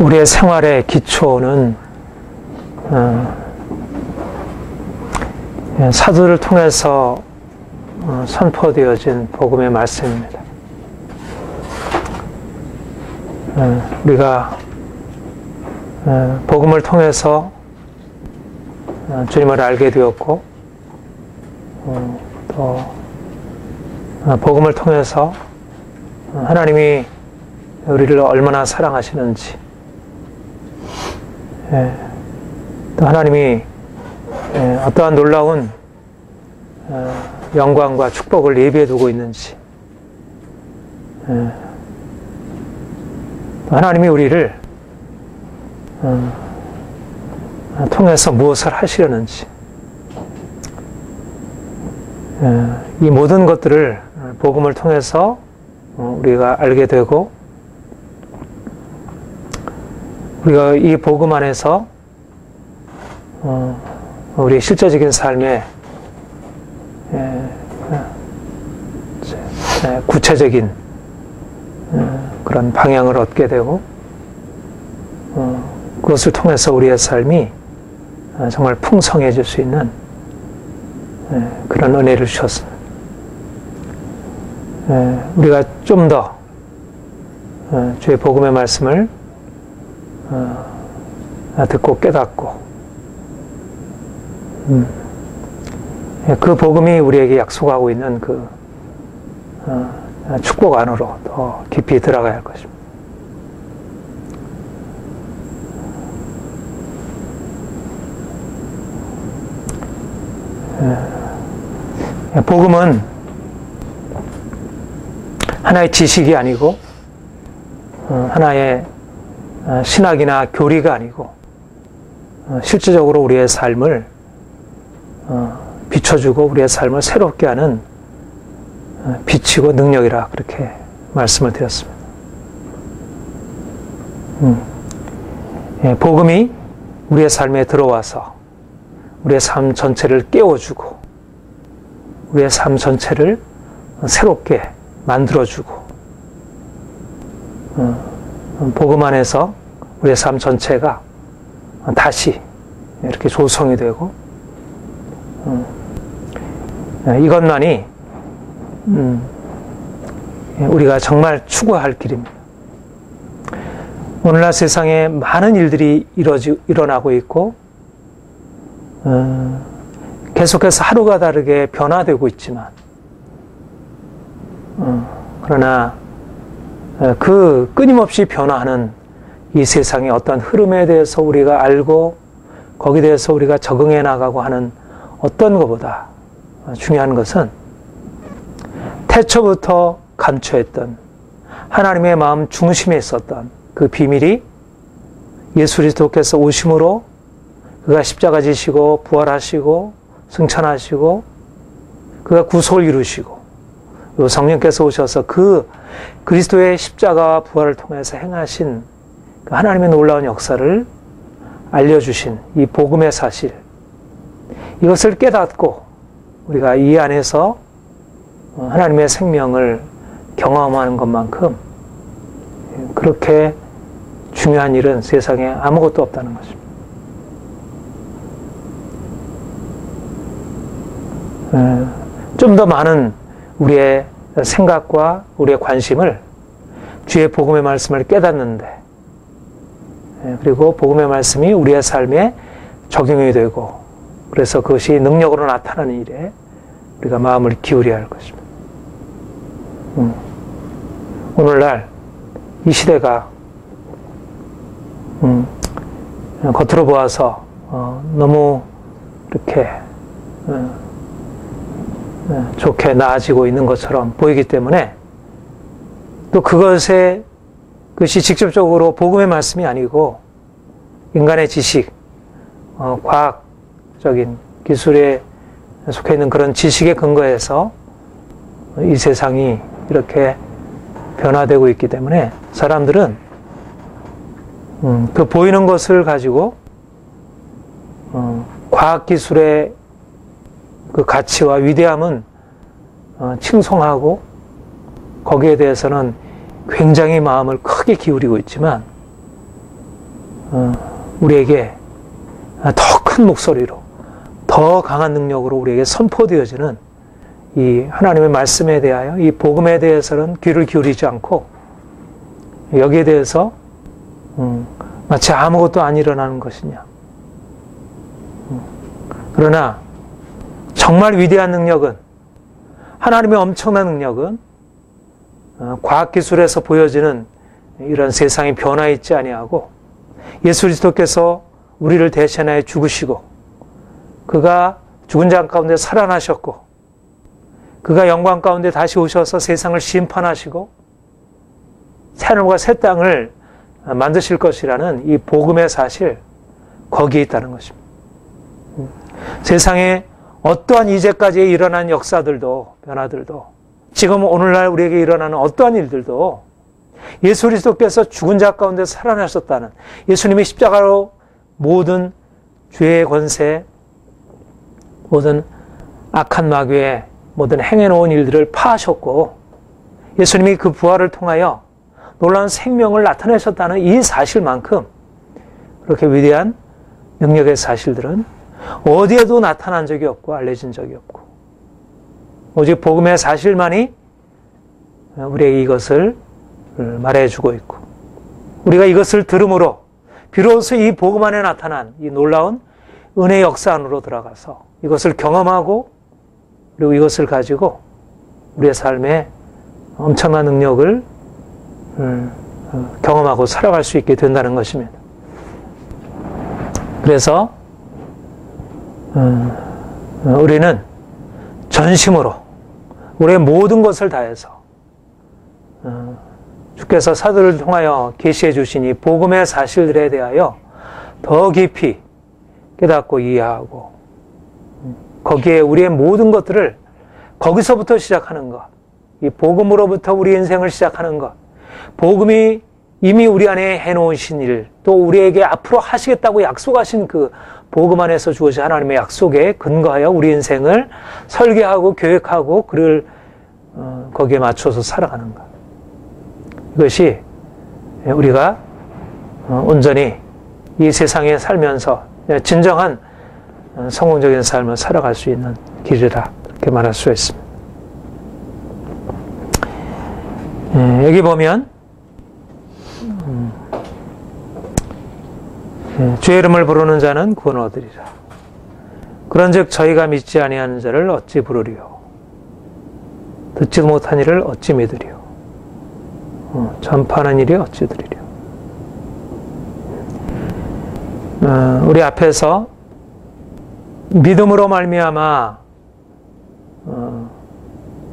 우리의 생활의 기초는 사도를 통해서 선포되어진 복음의 말씀입니다. 우리가 복음을 통해서 주님을 알게 되었고, 또 복음을 통해서 하나님이 우리를 얼마나 사랑하시는지, 또 하나님이 어떠한 놀라운 영광과 축복을 예비해 두고 있는지, 또 하나님이 우리를 통해서 무엇을 하시려는지, 이 모든 것들을 복음을 통해서 우리가 알게 되고, 우리가 이 복음 안에서 우리의 실제적인 삶에 구체적인 그런 방향을 얻게 되고, 그것을 통해서 우리의 삶이 정말 풍성해질 수 있는 그런 은혜를 주셨습니다. 우리가 좀 더 주의 복음의 말씀을 듣고 깨닫고, 그 복음이 우리에게 약속하고 있는 그 축복 안으로 더 깊이 들어가야 할 것입니다. 복음은 하나의 지식이 아니고, 하나의 신학이나 교리가 아니고, 실질적으로 우리의 삶을 비춰주고 우리의 삶을 새롭게 하는 빛이고 능력이라, 그렇게 말씀을 드렸습니다. 복음이 우리의 삶에 들어와서 우리의 삶 전체를 깨워주고, 우리의 삶 전체를 새롭게 만들어주고, 복음 안에서 우리의 삶 전체가 다시 이렇게 조성이 되고, 이것만이 우리가 정말 추구할 길입니다. 오늘날 세상에 많은 일들이 일어나고 있고, 계속해서 하루가 다르게 변화되고 있지만, 그러나 그 끊임없이 변화하는 이 세상의 어떤 흐름에 대해서 우리가 알고, 거기에 대해서 우리가 적응해 나가고 하는 어떤 것보다 중요한 것은 태초부터 감춰했던 하나님의 마음 중심에 있었던 그 비밀이 예수 그리스도께서 오심으로, 그가 십자가 지시고 부활하시고 승천하시고 그가 구속을 이루시고, 그리고 성령께서 오셔서 그 그리스도의 십자가와 부활을 통해서 행하신 그 하나님의 놀라운 역사를 알려주신 이 복음의 사실, 이것을 깨닫고 우리가 이 안에서 하나님의 생명을 경험하는 것만큼 그렇게 중요한 일은 세상에 아무것도 없다는 것입니다. 좀 더 많은 우리의 생각과 우리의 관심을 주의 복음의 말씀을 깨닫는데, 그리고 복음의 말씀이 우리의 삶에 적용이 되고, 그래서 그것이 능력으로 나타나는 일에 우리가 마음을 기울여야 할 것입니다. 오늘날 이 시대가 겉으로 보아서 너무 이렇게 좋게 나아지고 있는 것처럼 보이기 때문에, 또 그것이 직접적으로 복음의 말씀이 아니고 인간의 지식, 과학적인 기술에 속해 있는 그런 지식에 근거해서 이 세상이 이렇게 변화되고 있기 때문에, 사람들은 그 보이는 것을 가지고 과학기술의 그 가치와 위대함은 칭송하고, 거기에 대해서는 굉장히 마음을 크게 기울이고 있지만, 우리에게 더 큰 목소리로, 더 강한 능력으로 우리에게 선포되어지는 이 하나님의 말씀에 대하여, 이 복음에 대해서는 귀를 기울이지 않고 여기에 대해서 마치 아무것도 안 일어나는 것이냐. 그러나 정말 위대한 능력은, 하나님의 엄청난 능력은 과학기술에서 보여지는 이런 세상의 변화에 있지 아니하고 예수 그리스도께서 우리를 대신하여 죽으시고 그가 죽은 자 가운데 살아나셨고 그가 영광 가운데 다시 오셔서 세상을 심판하시고 새하늘과 새 땅을 만드실 것이라는 이 복음의 사실, 거기에 있다는 것입니다. 세상에 어떠한 이제까지 일어난 역사들도, 변화들도, 지금 오늘날 우리에게 일어나는 어떠한 일들도 예수 그리스도께서 죽은 자 가운데 살아나셨다는, 예수님이 십자가로 모든 죄의 권세, 모든 악한 마귀의 모든 행해놓은 일들을 파하셨고 예수님이 그 부활을 통하여 놀라운 생명을 나타내셨다는 이 사실만큼 그렇게 위대한 능력의 사실들은 어디에도 나타난 적이 없고 알려진 적이 없고 오직 복음의 사실만이 우리에게 이것을 말해주고 있고 우리가 이것을 들음으로 비로소 이 복음 안에 나타난 이 놀라운 은혜의 역사 안으로 들어가서 이것을 경험하고 그리고 이것을 가지고 우리의 삶에 엄청난 능력을 경험하고 살아갈 수 있게 된다는 것입니다. 그래서 우리는 전심으로 우리의 모든 것을 다해서 주께서 사도를 통하여 계시해 주신 이 복음의 사실들에 대하여 더 깊이 깨닫고 이해하고 거기에 우리의 모든 것들을 거기서부터 시작하는 것, 이 복음으로부터 우리 인생을 시작하는 것, 복음이 이미 우리 안에 해놓으신 일, 또 우리에게 앞으로 하시겠다고 약속하신 그 복음 안에서 주어진 하나님의 약속에 근거하여 우리 인생을 설계하고 계획하고 그를 거기에 맞춰서 살아가는 것. 이것이 우리가 온전히 이 세상에 살면서 진정한 성공적인 삶을 살아갈 수 있는 길이라 그렇게 말할 수 있습니다. 여기 보면 주의 이름을 부르는 자는 구원을 얻으리라. 그런즉 저희가 믿지 아니하는 자를 어찌 부르리요? 듣지도 못한 이를 어찌 믿으리요? 전파하는 일이 어찌 들으리요? 우리 앞에서 믿음으로 말미암아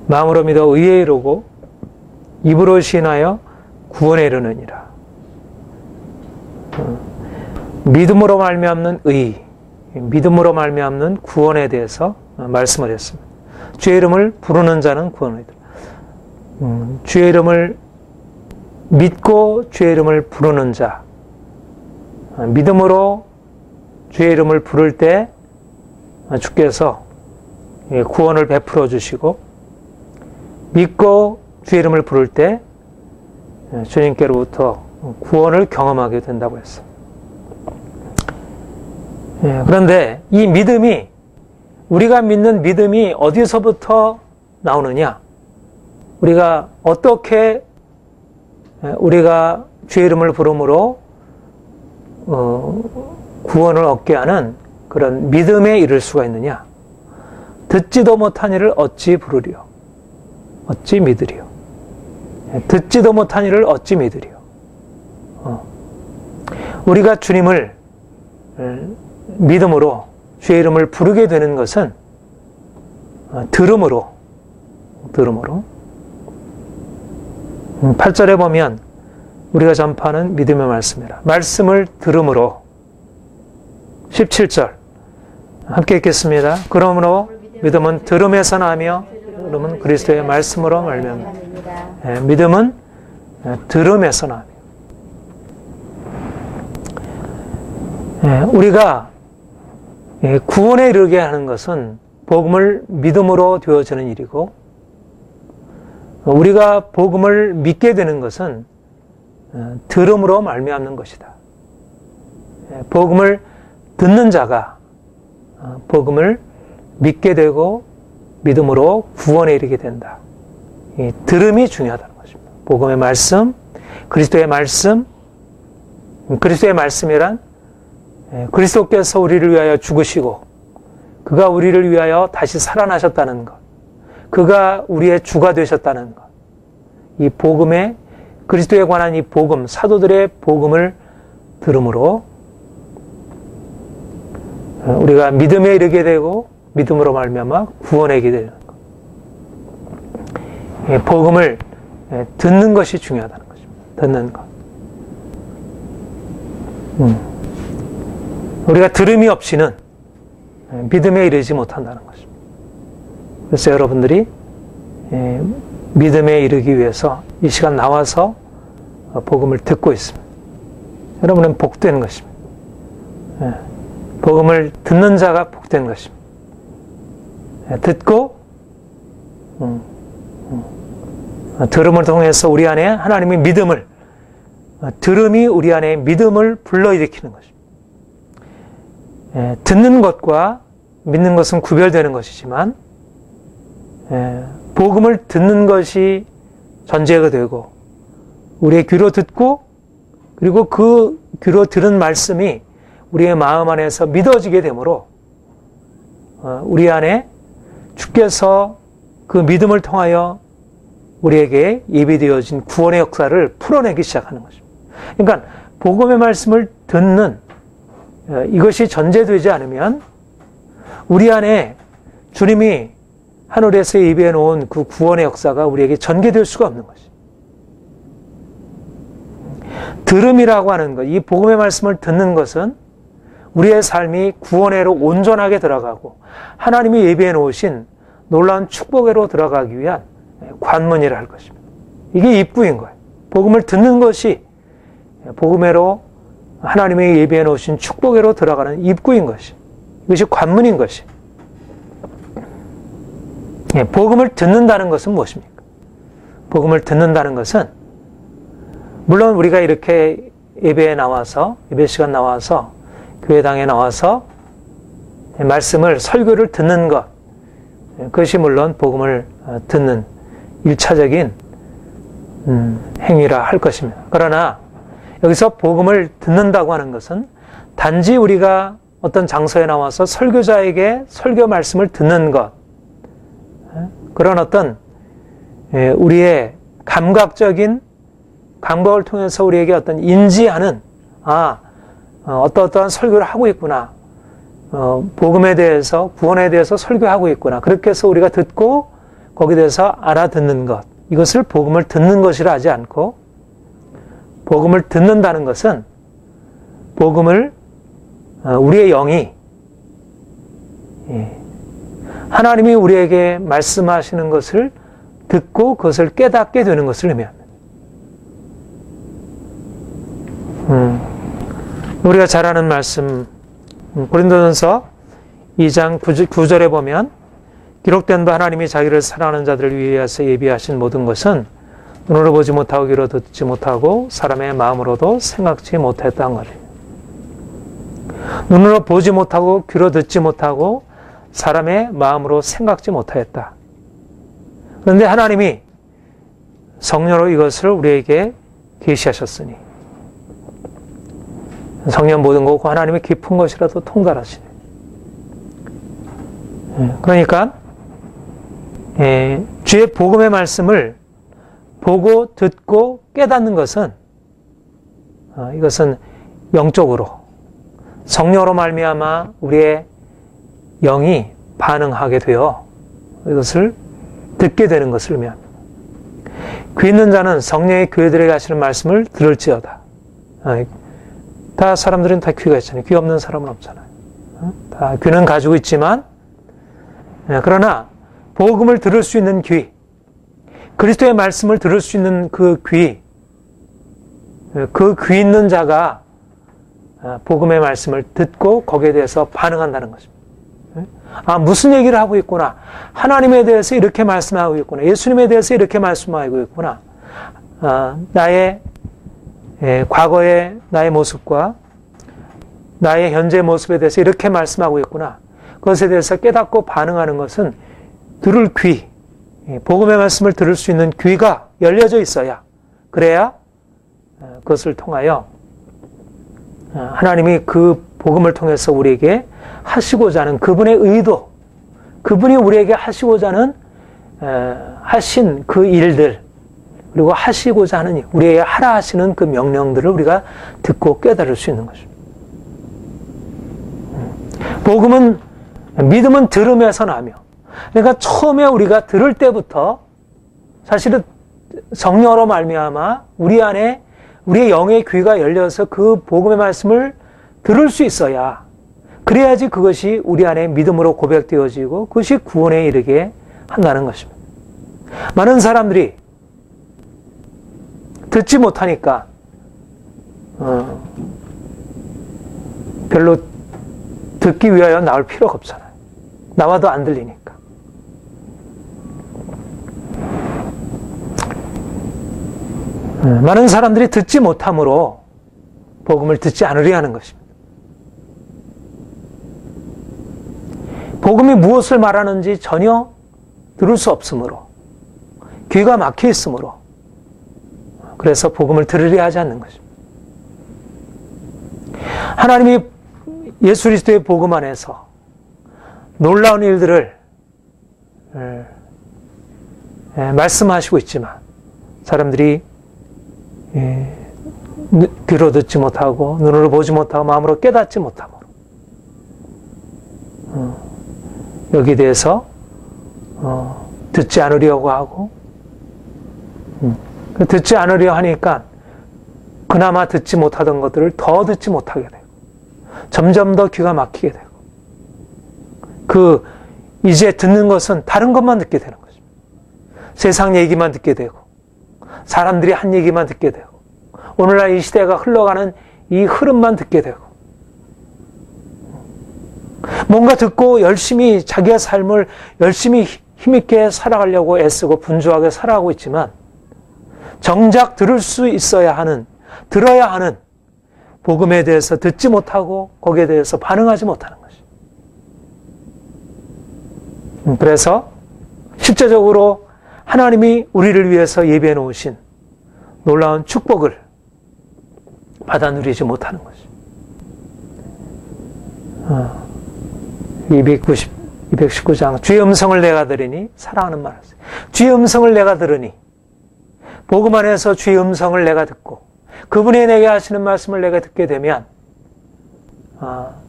마음으로 믿어 의에 이르고 입으로 시인하여 구원에 이르느니라. 믿음으로 말미암는 의, 믿음으로 말미암는 구원에 대해서 말씀을 했습니다. 주의 이름을 부르는 자는 구원을 얻으리라. 주의 이름을 믿고 주의 이름을 부르는 자, 믿음으로 주의 이름을 부를 때 주께서 구원을 베풀어 주시고 믿고 주의 이름을 부를 때 주님께로부터 구원을 경험하게 된다고 했어요. 그런데 이 믿음이, 우리가 믿는 믿음이 어디서부터 나오느냐? 우리가 어떻게 우리가 주의 이름을 부름으로 구원을 얻게 하는 그런 믿음에 이를 수가 있느냐? 듣지도 못한 이를 어찌 부르리요? 어찌 믿으리요? 듣지도 못한 이를 어찌 믿으리요? 우리가 주님을 믿음으로 주의 이름을 부르게 되는 것은 들음으로 8절에 보면 우리가 전파하는 믿음의 말씀이라. 말씀을 들음으로 17절 함께 읽겠습니다. 그러므로 믿음은 들음에서 나며 들음은 그리스도의 말씀으로 말미암아. 믿음은 들음에서 나며. 우리가 구원에 이르게 하는 것은 복음을 믿음으로 되어지는 일이고 우리가 복음을 믿게 되는 것은 들음으로 말미암는 것이다. 복음을 듣는 자가 복음을 믿게 되고 믿음으로 구원에 이르게 된다. 이 들음이 중요하다는 것입니다. 복음의 말씀, 그리스도의 말씀, 그리스도의 말씀이란 그리스도께서 우리를 위하여 죽으시고 그가 우리를 위하여 다시 살아나셨다는 것, 그가 우리의 주가 되셨다는 것, 이 복음의 그리스도에 관한 이 복음, 사도들의 복음을 들음으로 우리가 믿음에 이르게 되고 믿음으로 말미암아 구원에 이르게 되는 것. 복음을 듣는 것이 중요하다는 것입니다. 듣는 것. 우리가 들음이 없이는 믿음에 이르지 못한다는 것입니다. 그래서 여러분들이 믿음에 이르기 위해서 이 시간 나와서 복음을 듣고 있습니다. 여러분은 복된 것입니다. 복음을 듣는 자가 복된 것입니다. 듣고 들음을 통해서 우리 안에 하나님의 믿음을, 들음이 우리 안에 믿음을 불러일으키는 것입니다. 듣는 것과 믿는 것은 구별되는 것이지만 복음을 듣는 것이 전제가 되고 우리의 귀로 듣고 그리고 그 귀로 들은 말씀이 우리의 마음 안에서 믿어지게 되므로 우리 안에 주께서 그 믿음을 통하여 우리에게 예비되어진 구원의 역사를 풀어내기 시작하는 것입니다. 그러니까 복음의 말씀을 듣는 이것이 전제되지 않으면 우리 안에 주님이 하늘에서 예비해 놓은 그 구원의 역사가 우리에게 전개될 수가 없는 것입니다. 들음이라고 하는 것, 이 복음의 말씀을 듣는 것은 우리의 삶이 구원회로 온전하게 들어가고 하나님이 예비해 놓으신 놀라운 축복회로 들어가기 위한 관문이라 할 것입니다. 이게 입구인 거예요. 복음을 듣는 것이 복음회로 하나님이 예비해 놓으신 축복회로 들어가는 입구인 것이, 이것이 관문인 것이. 복음을 듣는다는 것은 무엇입니까? 복음을 듣는다는 것은 물론 우리가 이렇게 예배에 나와서, 예배 시간 나와서 교회당에 나와서 말씀을, 설교를 듣는 것, 그것이 물론 복음을 듣는 1차적인 행위라 할 것입니다. 그러나 여기서 복음을 듣는다고 하는 것은 단지 우리가 어떤 장소에 나와서 설교자에게 설교 말씀을 듣는 것, 그런 어떤 우리의 감각적인 감각을 통해서 우리에게 어떤 인지하는, 어떠한 설교를 하고 있구나, 복음에 대해서, 구원에 대해서 설교하고 있구나, 그렇게 해서 우리가 듣고 거기에 대해서 알아듣는 것, 이것을 복음을 듣는 것이라 하지 않고, 복음을 듣는다는 것은 복음을 우리의 영이 하나님이 우리에게 말씀하시는 것을 듣고 그것을 깨닫게 되는 것을 의미합니다. 우리가 잘 아는 말씀, 고린도전서 2장 9절에 보면 기록된 바 하나님이 자기를 사랑하는 자들을 위하여서 예비하신 모든 것은 눈으로 보지 못하고 귀로 듣지 못하고 사람의 마음으로도 생각지 못했다는 거예요. 눈으로 보지 못하고 귀로 듣지 못하고 사람의 마음으로 생각지 못하였다. 그런데 하나님이 성령으로 이것을 우리에게 계시하셨으니 성령 모든 것고 하나님의 깊은 것이라도 통달하시네. 그러니까 주의 복음의 말씀을 보고 듣고 깨닫는 것은 이것은 영적으로 성령으로 말미암아 우리의 영이 반응하게 되어 이것을 듣게 되는 것을 의미합니다. 귀 있는 자는 성령의 교회들에게 하시는 말씀을 들을지어다. 다 사람들은 다 귀가 있잖아요. 귀 없는 사람은 없잖아요. 다 귀는 가지고 있지만 그러나 복음을 들을 수 있는 귀, 그리스도의 말씀을 들을 수 있는 그 귀 있는 자가 복음의 말씀을 듣고 거기에 대해서 반응한다는 것입니다. 무슨 얘기를 하고 있구나. 하나님에 대해서 이렇게 말씀하고 있구나. 예수님에 대해서 이렇게 말씀하고 있구나. 나의 과거의 나의 모습과 나의 현재 모습에 대해서 이렇게 말씀하고 있구나. 그것에 대해서 깨닫고 반응하는 것은 들을 귀, 복음의 말씀을 들을 수 있는 귀가 열려져 있어야, 그래야 그것을 통하여 하나님이 그 복음을 통해서 우리에게 하시고자 하는 그분의 의도, 그분이 우리에게 하시고자 하신 그 일들, 그리고 하시고자 하는, 우리에게 하라 하시는 그 명령들을 우리가 듣고 깨달을 수 있는 것입니다. 믿음은 들음에서 나며, 그러니까 처음에 우리가 들을 때부터 사실은 성령으로 말미암아 우리 안에 우리의 영의 귀가 열려서 그 복음의 말씀을 들을 수 있어야, 그래야지 그것이 우리 안에 믿음으로 고백되어지고 그것이 구원에 이르게 한다는 것입니다. 많은 사람들이 듣지 못하니까 별로 듣기 위하여 나올 필요가 없잖아요. 나와도 안 들리니까. 많은 사람들이 듣지 못함으로 복음을 듣지 않으려 하는 것입니다. 복음이 무엇을 말하는지 전혀 들을 수 없으므로, 귀가 막혀 있으므로, 그래서 복음을 들으려 하지 않는 것입니다. 하나님이 예수 그리스도의 복음 안에서 놀라운 일들을 말씀하시고 있지만 사람들이 귀로 듣지 못하고 눈으로 보지 못하고 마음으로 깨닫지 못하므로 여기에 대해서 듣지 않으려고 하고, 듣지 않으려 하니까 그나마 듣지 못하던 것들을 더 듣지 못하게 되고 점점 더 귀가 막히게 되고, 이제 듣는 것은 다른 것만 듣게 되는 것입니다. 세상 얘기만 듣게 되고 사람들이 한 얘기만 듣게 되고 오늘날 이 시대가 흘러가는 이 흐름만 듣게 되고, 뭔가 듣고 열심히 자기의 삶을 열심히 힘있게 살아가려고 애쓰고 분주하게 살아가고 있지만 정작 들을 수 있어야 하는, 들어야 하는 복음에 대해서 듣지 못하고 거기에 대해서 반응하지 못하는 것이. 그래서 실제적으로 하나님이 우리를 위해서 예비해 놓으신 놀라운 축복을 받아 누리지 못하는 것이. 219장 주의 음성을 내가 들으니, 사랑하는 말 하세요. 주의 음성을 내가 들으니, 복음 안에서 주의 음성을 내가 듣고 그분이 내게 하시는 말씀을 내가 듣게 되면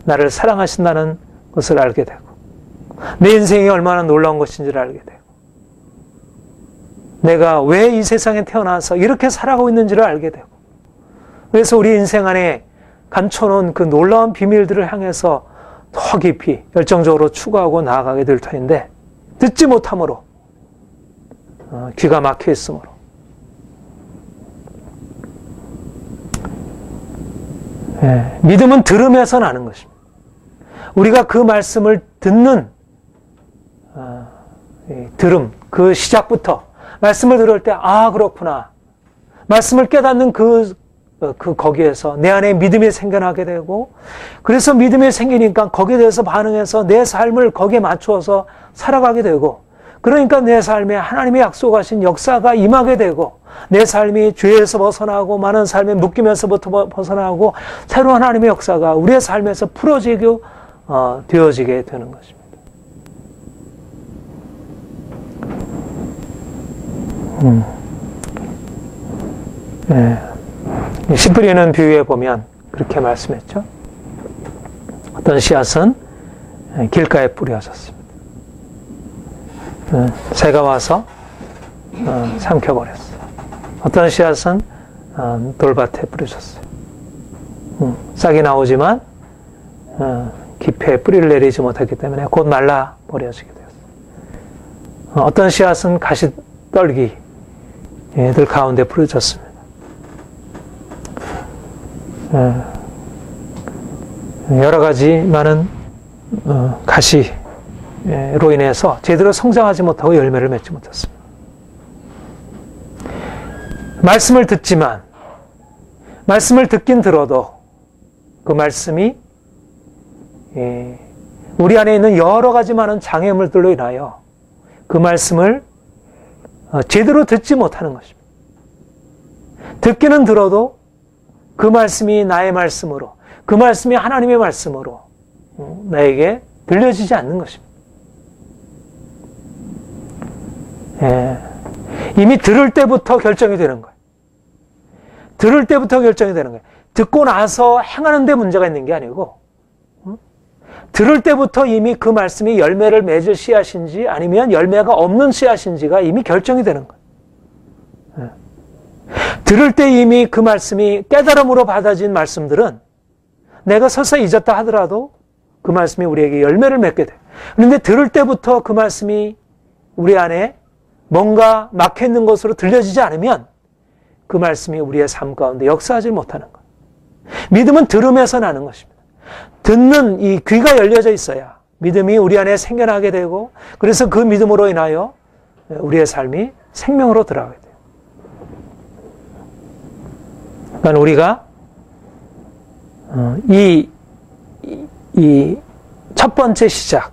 나를 사랑하신다는 것을 알게 되고 내 인생이 얼마나 놀라운 것인지를 알게 되고 내가 왜 이 세상에 태어나서 이렇게 살아가고 있는지를 알게 되고, 그래서 우리 인생 안에 감춰놓은 그 놀라운 비밀들을 향해서 더 깊이 열정적으로 추구하고 나아가게 될 터인데, 듣지 못함으로 귀가 막혀 있으므로 믿음은 들음에서 나는 것입니다. 우리가 그 말씀을 듣는 들음, 그 시작부터 말씀을 들을 때 그렇구나, 말씀을 깨닫는 거기에서 내 안에 믿음이 생겨나게 되고, 그래서 믿음이 생기니까 거기에 대해서 반응해서 내 삶을 거기에 맞추어서 살아가게 되고, 그러니까 내 삶에 하나님의 약속하신 역사가 임하게 되고, 내 삶이 죄에서 벗어나고 많은 삶의 묶임에서부터 벗어나고 새로운 하나님의 역사가 우리의 삶에서 풀어지게 되어지게 되는 것입니다. 씨 뿌리는 비유에 보면 그렇게 말씀했죠. 어떤 씨앗은 길가에 뿌려졌습니다. 새가 와서 삼켜버렸어요. 어떤 씨앗은 돌밭에 뿌려졌어요. 싹이 나오지만 깊이에 뿌리를 내리지 못했기 때문에 곧 말라 버려지게 되었어요. 어떤 씨앗은 가시떨기 들 가운데 뿌려졌습니다. 여러 가지 많은 가시로 인해서 제대로 성장하지 못하고 열매를 맺지 못했습니다. 말씀을 듣지만, 말씀을 듣긴 들어도 그 말씀이 우리 안에 있는 여러 가지 많은 장애물들로 인하여 그 말씀을 제대로 듣지 못하는 것입니다. 듣기는 들어도 그 말씀이 나의 말씀으로, 그 말씀이 하나님의 말씀으로 나에게 들려지지 않는 것입니다. 이미 들을 때부터 결정이 되는 거예요. 들을 때부터 결정이 되는 거예요. 듣고 나서 행하는 데 문제가 있는 게 아니고, 들을 때부터 이미 그 말씀이 열매를 맺을 씨앗인지 아니면 열매가 없는 씨앗인지가 이미 결정이 되는 거예요. 들을 때 이미 그 말씀이 깨달음으로 받아진 말씀들은 내가 설사 잊었다 하더라도 그 말씀이 우리에게 열매를 맺게 돼요. 그런데 들을 때부터 그 말씀이 우리 안에 뭔가 막혀있는 것으로 들려지지 않으면 그 말씀이 우리의 삶 가운데 역사하지 못하는 것. 믿음은 들음에서 나는 것입니다. 듣는 이 귀가 열려져 있어야 믿음이 우리 안에 생겨나게 되고, 그래서 그 믿음으로 인하여 우리의 삶이 생명으로 들어가게 돼요. 그러니까 우리가 이 첫 번째 시작,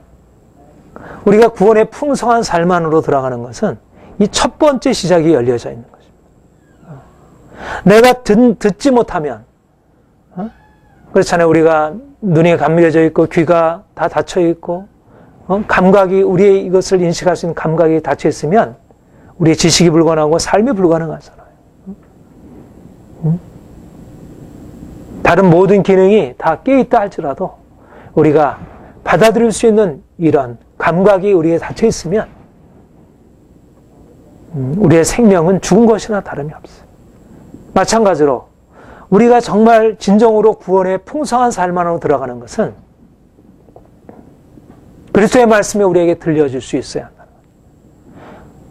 우리가 구원의 풍성한 삶 안으로 들어가는 것은 이 첫 번째 시작이 열려져 있는 것입니다. 내가 듣지 못하면, 그렇잖아요. 우리가 눈이 감겨져 있고 귀가 다 닫혀 있고 감각이, 우리의 이것을 인식할 수 있는 감각이 닫혀 있으면 우리의 지식이 불가능하고 삶이 불가능하잖아요. 다른 모든 기능이 다 깨있다 할지라도 우리가 받아들일 수 있는 이런 감각이 우리에 닫혀 있으면 우리의 생명은 죽은 것이나 다름이 없어요. 마찬가지로 우리가 정말 진정으로 구원의 풍성한 삶 안으로 들어가는 것은 그리스도의 말씀이 우리에게 들려줄 수 있어야 한다.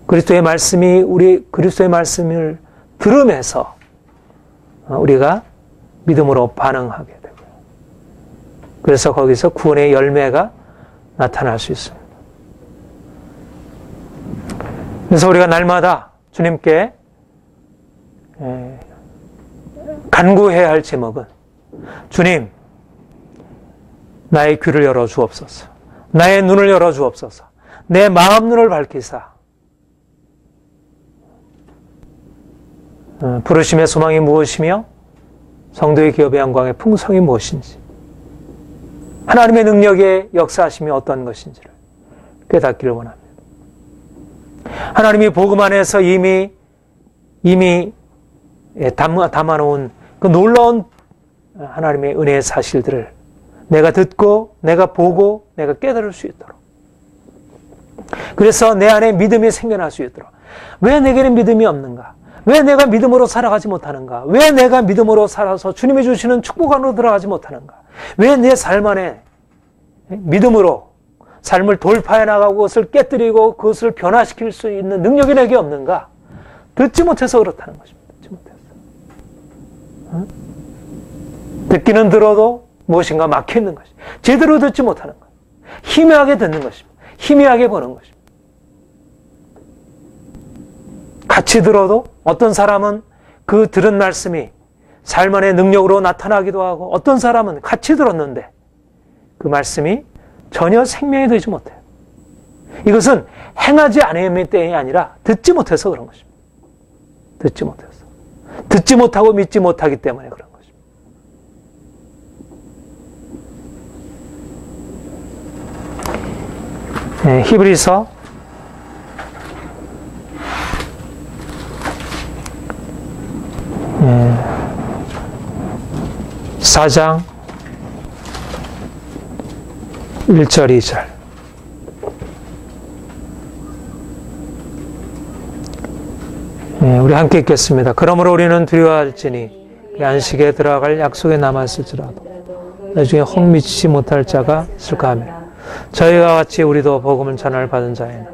그리스도의 말씀을 들으면서 우리가 믿음으로 반응하게 되고요. 그래서 거기서 구원의 열매가 나타날 수 있습니다. 그래서 우리가 날마다 주님께 간구해야 할 제목은, 주님, 나의 귀를 열어 주옵소서, 나의 눈을 열어 주옵소서, 내 마음 눈을 밝히사 부르심의 소망이 무엇이며 성도의 기업의 영광의 풍성이 무엇인지, 하나님의 능력의 역사하심이 어떤 것인지를 깨닫기를 원합니다. 하나님이 복음 안에서 이미 담아놓은 그 놀라운 하나님의 은혜의 사실들을 내가 듣고 내가 보고 내가 깨달을 수 있도록, 그래서 내 안에 믿음이 생겨날 수 있도록, 왜 내게는 믿음이 없는가? 왜 내가 믿음으로 살아가지 못하는가? 왜 내가 믿음으로 살아서 주님이 주시는 축복 안으로 들어가지 못하는가? 왜 내 삶 안에 믿음으로 삶을 돌파해 나가고 그것을 깨뜨리고 그것을 변화시킬 수 있는 능력이 내게 없는가? 듣지 못해서 그렇다는 것입니다. 듣지 못해서. 듣기는 들어도 무엇인가 막혀있는 것입니다. 제대로 듣지 못하는 것. 희미하게 듣는 것입니다. 희미하게 보는 것입니다. 같이 들어도 어떤 사람은 그 들은 말씀이 삶 안의 능력으로 나타나기도 하고, 어떤 사람은 같이 들었는데 그 말씀이 전혀 생명이 되지 못해요. 이것은 행하지 않음의 때문이 아니라 듣지 못해서 그런 것입니다. 듣지 못해서. 듣지 못하고 믿지 못하기 때문에 그런 것입니다. 히브리서 4장 1절 2절. 우리 함께 읽겠습니다. 그러므로 우리는 두려워할지니 그 안식에 들어갈 약속에 남았을지라도 나중에 혹 미치지 못할 자가 있을까 하며, 저희와 같이 우리도 복음을 전할 받은 자이나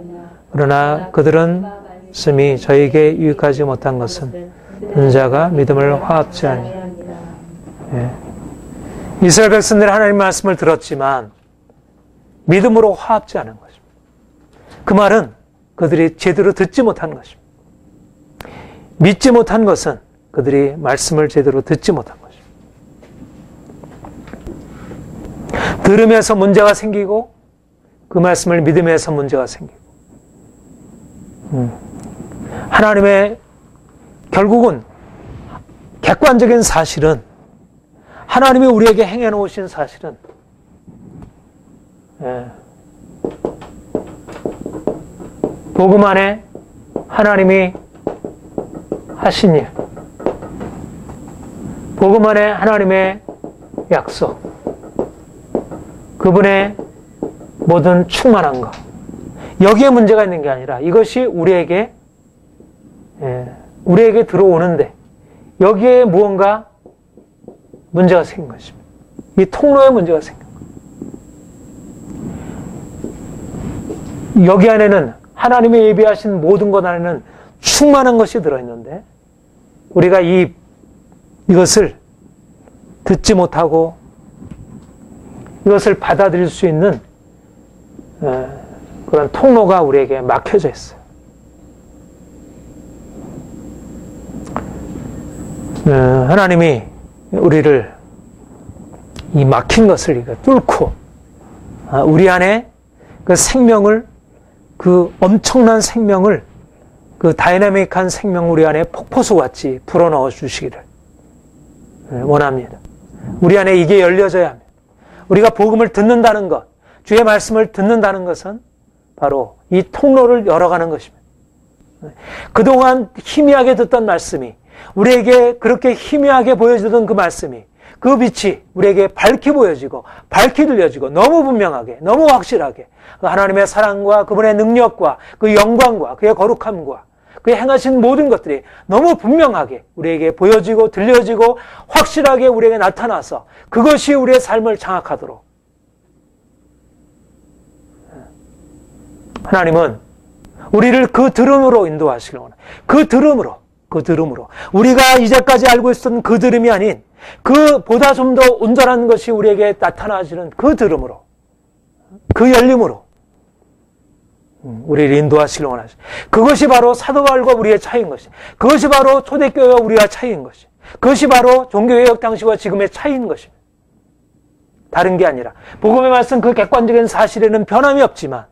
그러나 그들은 스미 저희에게 유익하지 못한 것은 듣는 자가 믿음을 화합지 아니. 이스라엘 백성들이 하나님의 말씀을 들었지만 믿음으로 화합지 않은 것입니다. 그 말은 그들이 제대로 듣지 못한 것입니다. 믿지 못한 것은 그들이 말씀을 제대로 듣지 못한 것입니다. 들음에서 문제가 생기고 그 말씀을 믿음에서 문제가 생기고 하나님의 결국은 객관적인 사실은 하나님이 우리에게 행해 놓으신 사실은 복음 안에 하나님이 하신 일, 복음 안에 하나님의 약속, 그분의 모든 충만한 것, 여기에 문제가 있는 게 아니라 이것이 우리에게 들어오는데 여기에 무언가 문제가 생긴 것입니다. 이 통로에 문제가 생긴 것. 여기 안에는 하나님이 예비하신 모든 것 안에는 충만한 것이 들어있는데 우리가 이것을 듣지 못하고 이것을 받아들일 수 있는 그런 통로가 우리에게 막혀져 있어요. 하나님이 우리를 이 막힌 것을 뚫고 우리 안에 그 생명을, 그 엄청난 생명을, 그 다이나믹한 생명 우리 안에 폭포수 같이 불어넣어 주시기를 원합니다. 우리 안에 이게 열려져야 합니다. 우리가 복음을 듣는다는 것, 주의 말씀을 듣는다는 것은 바로 이 통로를 열어가는 것입니다. 그동안 희미하게 듣던 말씀이 우리에게 그렇게 희미하게 보여주던 그 말씀이, 그 빛이 우리에게 밝게 보여지고 밝게 들려지고 너무 분명하게, 너무 확실하게 하나님의 사랑과 그분의 능력과 그 영광과 그의 거룩함과 그의 행하신 모든 것들이 너무 분명하게 우리에게 보여지고 들려지고 확실하게 우리에게 나타나서 그것이 우리의 삶을 장악하도록 하나님은 우리를 그 들음으로 인도하시길 원합니다. 그 들음으로 우리가 이제까지 알고 있었던 그 들음이 아닌 그보다 좀 더 온전한 것이 우리에게 나타나시는 그 들음으로, 그 열림으로 우리를 인도하시길 원하시. 그것이 바로 사도 바울과 우리의 차이인 것이, 그것이 바로 초대교회와 우리와 차이인 것이, 그것이 바로 종교개혁 당시와 지금의 차이인 것입니다. 다른 게 아니라 복음의 말씀 그 객관적인 사실에는 변함이 없지만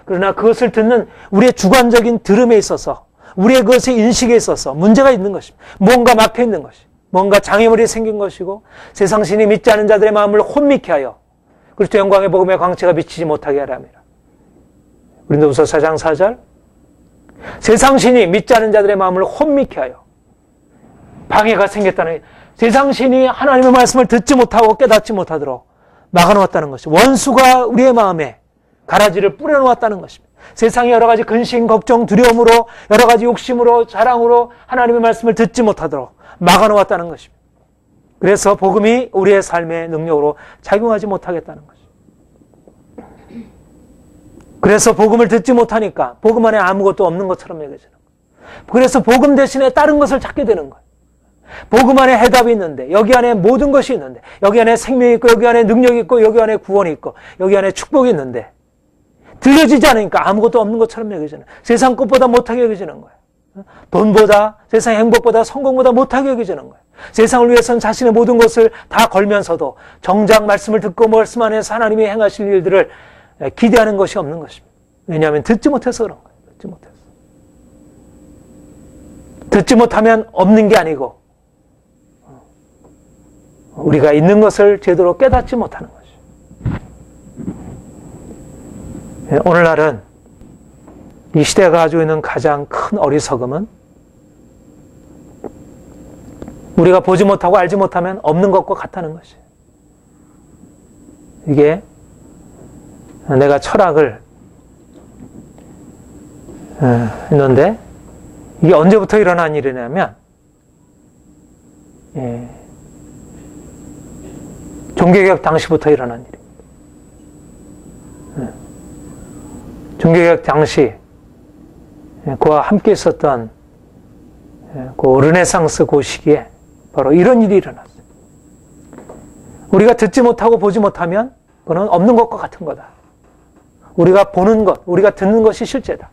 그러나 그것을 듣는 우리의 주관적인 들음에 있어서, 우리의 그것의 인식에 있어서 문제가 있는 것입니다. 뭔가 막혀 있는 것이, 뭔가 장애물이 생긴 것이고 세상 신이 믿지 않은 자들의 마음을 혼미케 하여 그리스도 영광의 복음의 광채가 비치지 못하게 하라 함이라. 고린도후서 4장 4절, 세상 신이 믿지 않은 자들의 마음을 혼미케 하여 방해가 생겼다는, 세상 신이 하나님의 말씀을 듣지 못하고 깨닫지 못하도록 막아놓았다는 것이, 원수가 우리의 마음에 가라지를 뿌려놓았다는 것입니다. 세상의 여러 가지 근심, 걱정, 두려움으로, 여러 가지 욕심으로, 자랑으로 하나님의 말씀을 듣지 못하도록 막아놓았다는 것입니다. 그래서 복음이 우리의 삶의 능력으로 작용하지 못하겠다는 것입니다. 그래서 복음을 듣지 못하니까 복음 안에 아무것도 없는 것처럼 여겨지는 거예요. 그래서 복음 대신에 다른 것을 찾게 되는 거예요. 복음 안에 해답이 있는데, 여기 안에 모든 것이 있는데, 여기 안에 생명이 있고, 여기 안에 능력이 있고, 여기 안에 구원이 있고, 여기 안에 축복이 있는데 들려지지 않으니까 아무것도 없는 것처럼 여겨지는, 세상 것보다 못하게 여겨지는 거예요. 돈보다, 세상의 행복보다, 성공보다 못하게 여겨지는 거예요. 세상을 위해서는 자신의 모든 것을 다 걸면서도 정작 말씀을 듣고 말씀 안에서 하나님이 행하실 일들을 기대하는 것이 없는 것입니다. 왜냐하면 듣지 못해서 그런 거예요. 듣지 못해서. 듣지 못하면 없는 게 아니고 우리가 있는 것을 제대로 깨닫지 못하는 것이죠. 오늘날은 이 시대가 가지고 있는 가장 큰 어리석음은 우리가 보지 못하고 알지 못하면 없는 것과 같다는 것이에요. 이게 내가 철학을 했는데 이게 언제부터 일어난 일이냐면 종교개혁 당시부터 일어난 일입니다. 종교개혁 당시 그와 함께 있었던 그 르네상스 그 시기에 바로 이런 일이 일어났어요. 우리가 듣지 못하고 보지 못하면 그건 없는 것과 같은 거다. 우리가 보는 것, 우리가 듣는 것이 실제다.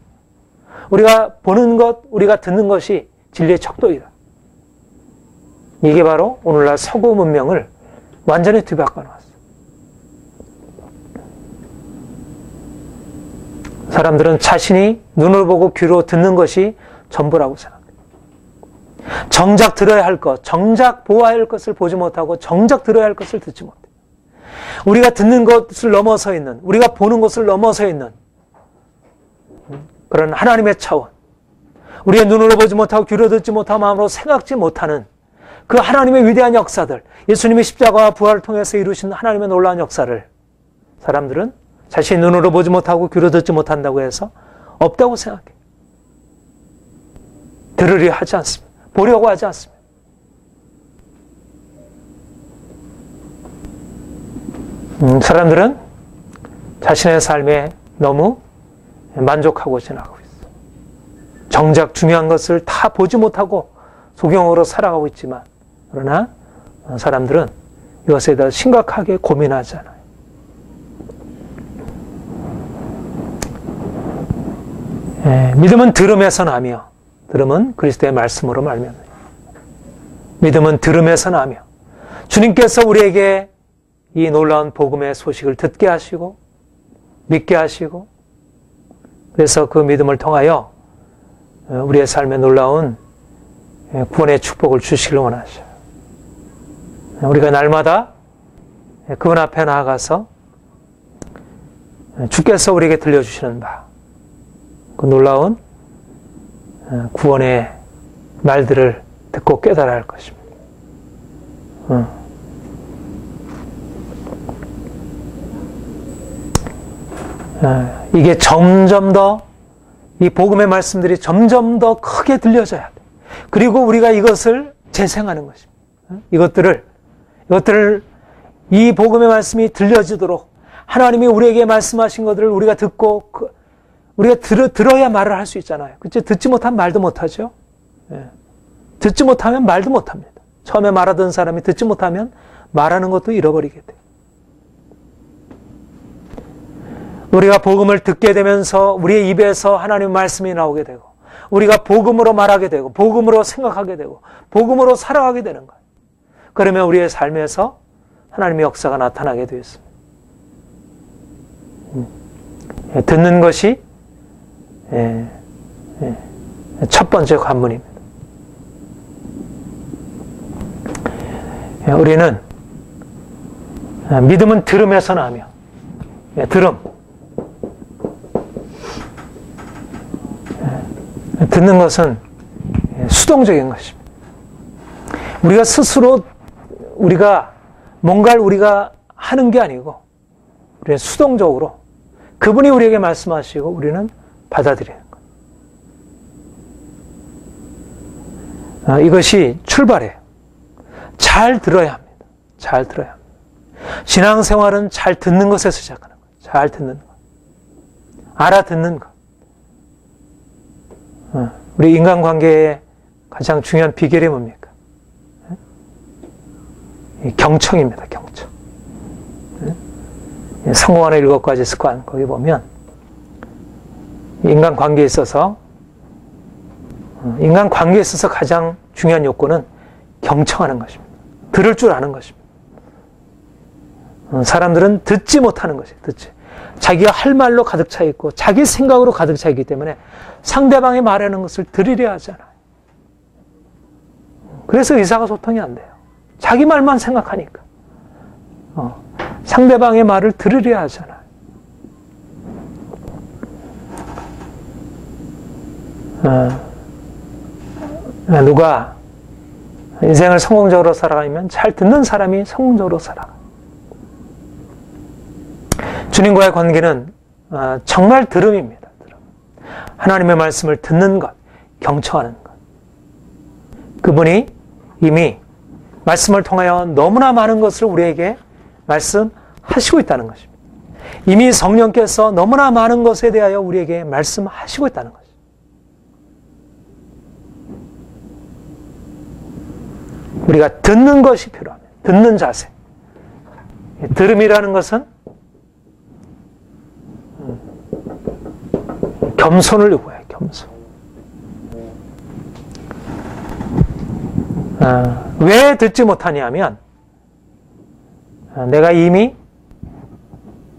우리가 보는 것, 우리가 듣는 것이 진리의 척도이다. 이게 바로 오늘날 서구 문명을 완전히 뒤바꿔 놨어요. 사람들은 자신이 눈으로 보고 귀로 듣는 것이 전부라고 생각합니다. 정작 들어야 할 것, 정작 보아야 할 것을 보지 못하고 정작 들어야 할 것을 듣지 못해요. 우리가 듣는 것을 넘어서 있는, 우리가 보는 것을 넘어서 있는 그런 하나님의 차원, 우리의 눈으로 보지 못하고 귀로 듣지 못하고 마음으로 생각지 못하는 그 하나님의 위대한 역사들, 예수님의 십자가와 부활을 통해서 이루신 하나님의 놀라운 역사를 사람들은 자신이 눈으로 보지 못하고 귀로 듣지 못한다고 해서 없다고 생각해요. 들으려 하지 않습니다. 보려고 하지 않습니다. 사람들은 자신의 삶에 너무 만족하고 지나가고 있어요. 정작 중요한 것을 다 보지 못하고 소경으로 살아가고 있지만, 그러나 사람들은 이것에 대해 심각하게 고민하잖아요. 믿음은 들음에서 나며, 들음은 그리스도의 말씀으로 말미암아요. 믿음은 들음에서 나며, 주님께서 우리에게 이 놀라운 복음의 소식을 듣게 하시고 믿게 하시고, 그래서 그 믿음을 통하여 우리의 삶에 놀라운 구원의 축복을 주시길 원하셔요. 우리가 날마다 그분 앞에 나아가서 주께서 우리에게 들려주시는 바, 그 놀라운 구원의 말들을 듣고 깨달아야 할 것입니다. 이게 점점 더, 이 복음의 말씀들이 점점 더 크게 들려져야 돼. 그리고 우리가 이것을 재생하는 것입니다. 이것들을 이 복음의 말씀이 들려지도록 하나님이 우리에게 말씀하신 것들을 우리가 듣고, 우리가 들어야 말을 할 수 있잖아요. 그치? 듣지 못하면 말도 못하죠. 듣지 못하면 말도 못합니다. 처음에 말하던 사람이 듣지 못하면 말하는 것도 잃어버리게 돼요. 우리가 복음을 듣게 되면서 우리의 입에서 하나님의 말씀이 나오게 되고, 우리가 복음으로 말하게 되고, 복음으로 생각하게 되고, 복음으로 살아가게 되는 거예요. 그러면 우리의 삶에서 하나님의 역사가 나타나게 되어 있습니다. 듣는 것이 첫 번째 관문입니다. 우리는 믿음은 들음에서 나며, 들음, 듣는 것은 수동적인 것입니다. 우리가 스스로 뭔가를 우리가 하는 게 아니고, 우리는 수동적으로 그분이 우리에게 말씀하시고 우리는 받아들이는 것. 이것이 출발이에요. 잘 들어야 합니다. 잘 들어야 합니다. 신앙생활은 잘 듣는 것에서 시작하는 거예요. 잘 듣는 것. 알아듣는 것. 우리 인간관계의 가장 중요한 비결이 뭡니까? 경청입니다. 경청. 성공하는 7가지 습관, 거기 보면 인간관계에 있어서 가장 중요한 요건은 경청하는 것입니다. 들을 줄 아는 것입니다. 사람들은 듣지 못하는 것이에요. 자기가 할 말로 가득 차 있고 자기 생각으로 가득 차 있기 때문에 상대방이 말하는 것을 들으려 하잖아요. 그래서 의사소통이 안 돼요. 자기 말만 생각하니까. 상대방의 말을 들으려 하잖아요. 누가 인생을 성공적으로 살아가면 잘 듣는 사람이 성공적으로 살아가요. 주님과의 관계는 정말 들음입니다. 하나님의 말씀을 듣는 것, 경청하는 것. 그분이 이미 말씀을 통하여 너무나 많은 것을 우리에게 말씀하시고 있다는 것입니다. 이미 성령께서 너무나 많은 것에 대하여 우리에게 말씀하시고 있다는 것입니다. 우리가 듣는 것이 필요합니다. 듣는 자세. 들음이라는 것은 겸손을 요구해요. 겸손. 왜 듣지 못하냐면 내가 이미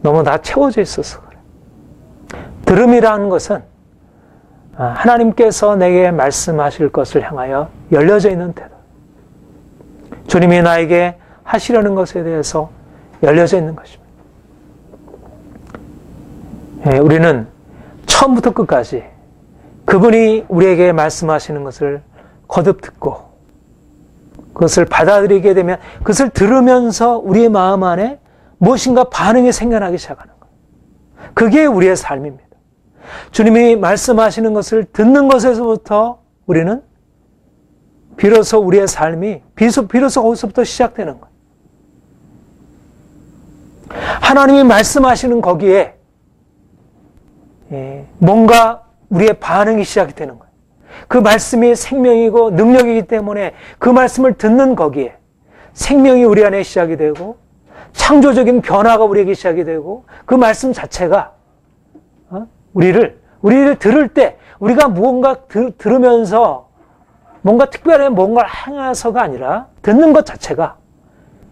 너무 다 채워져 있어서 그래. 들음이라는 것은 하나님께서 내게 말씀하실 것을 향하여 열려져 있는 태도. 주님이 나에게 하시려는 것에 대해서 열려져 있는 것입니다. 우리는 처음부터 끝까지 그분이 우리에게 말씀하시는 것을 거듭 듣고 그것을 받아들이게 되면 그것을 들으면서 우리의 마음 안에 무엇인가 반응이 생겨나기 시작하는 거예요. 그게 우리의 삶입니다. 주님이 말씀하시는 것을 듣는 것에서부터 우리는 비로소 우리의 삶이 비로소 거기서부터 시작되는 거예요. 하나님이 말씀하시는 거기에 뭔가 우리의 반응이 시작이 되는 거예요. 그 말씀이 생명이고 능력이기 때문에 그 말씀을 듣는 거기에 생명이 우리 안에 시작이 되고 창조적인 변화가 우리에게 시작이 되고 그 말씀 자체가 우리를 들을 때 우리가 무언가 들으면서 뭔가 특별한 뭔가를 행해서가 아니라 듣는 것 자체가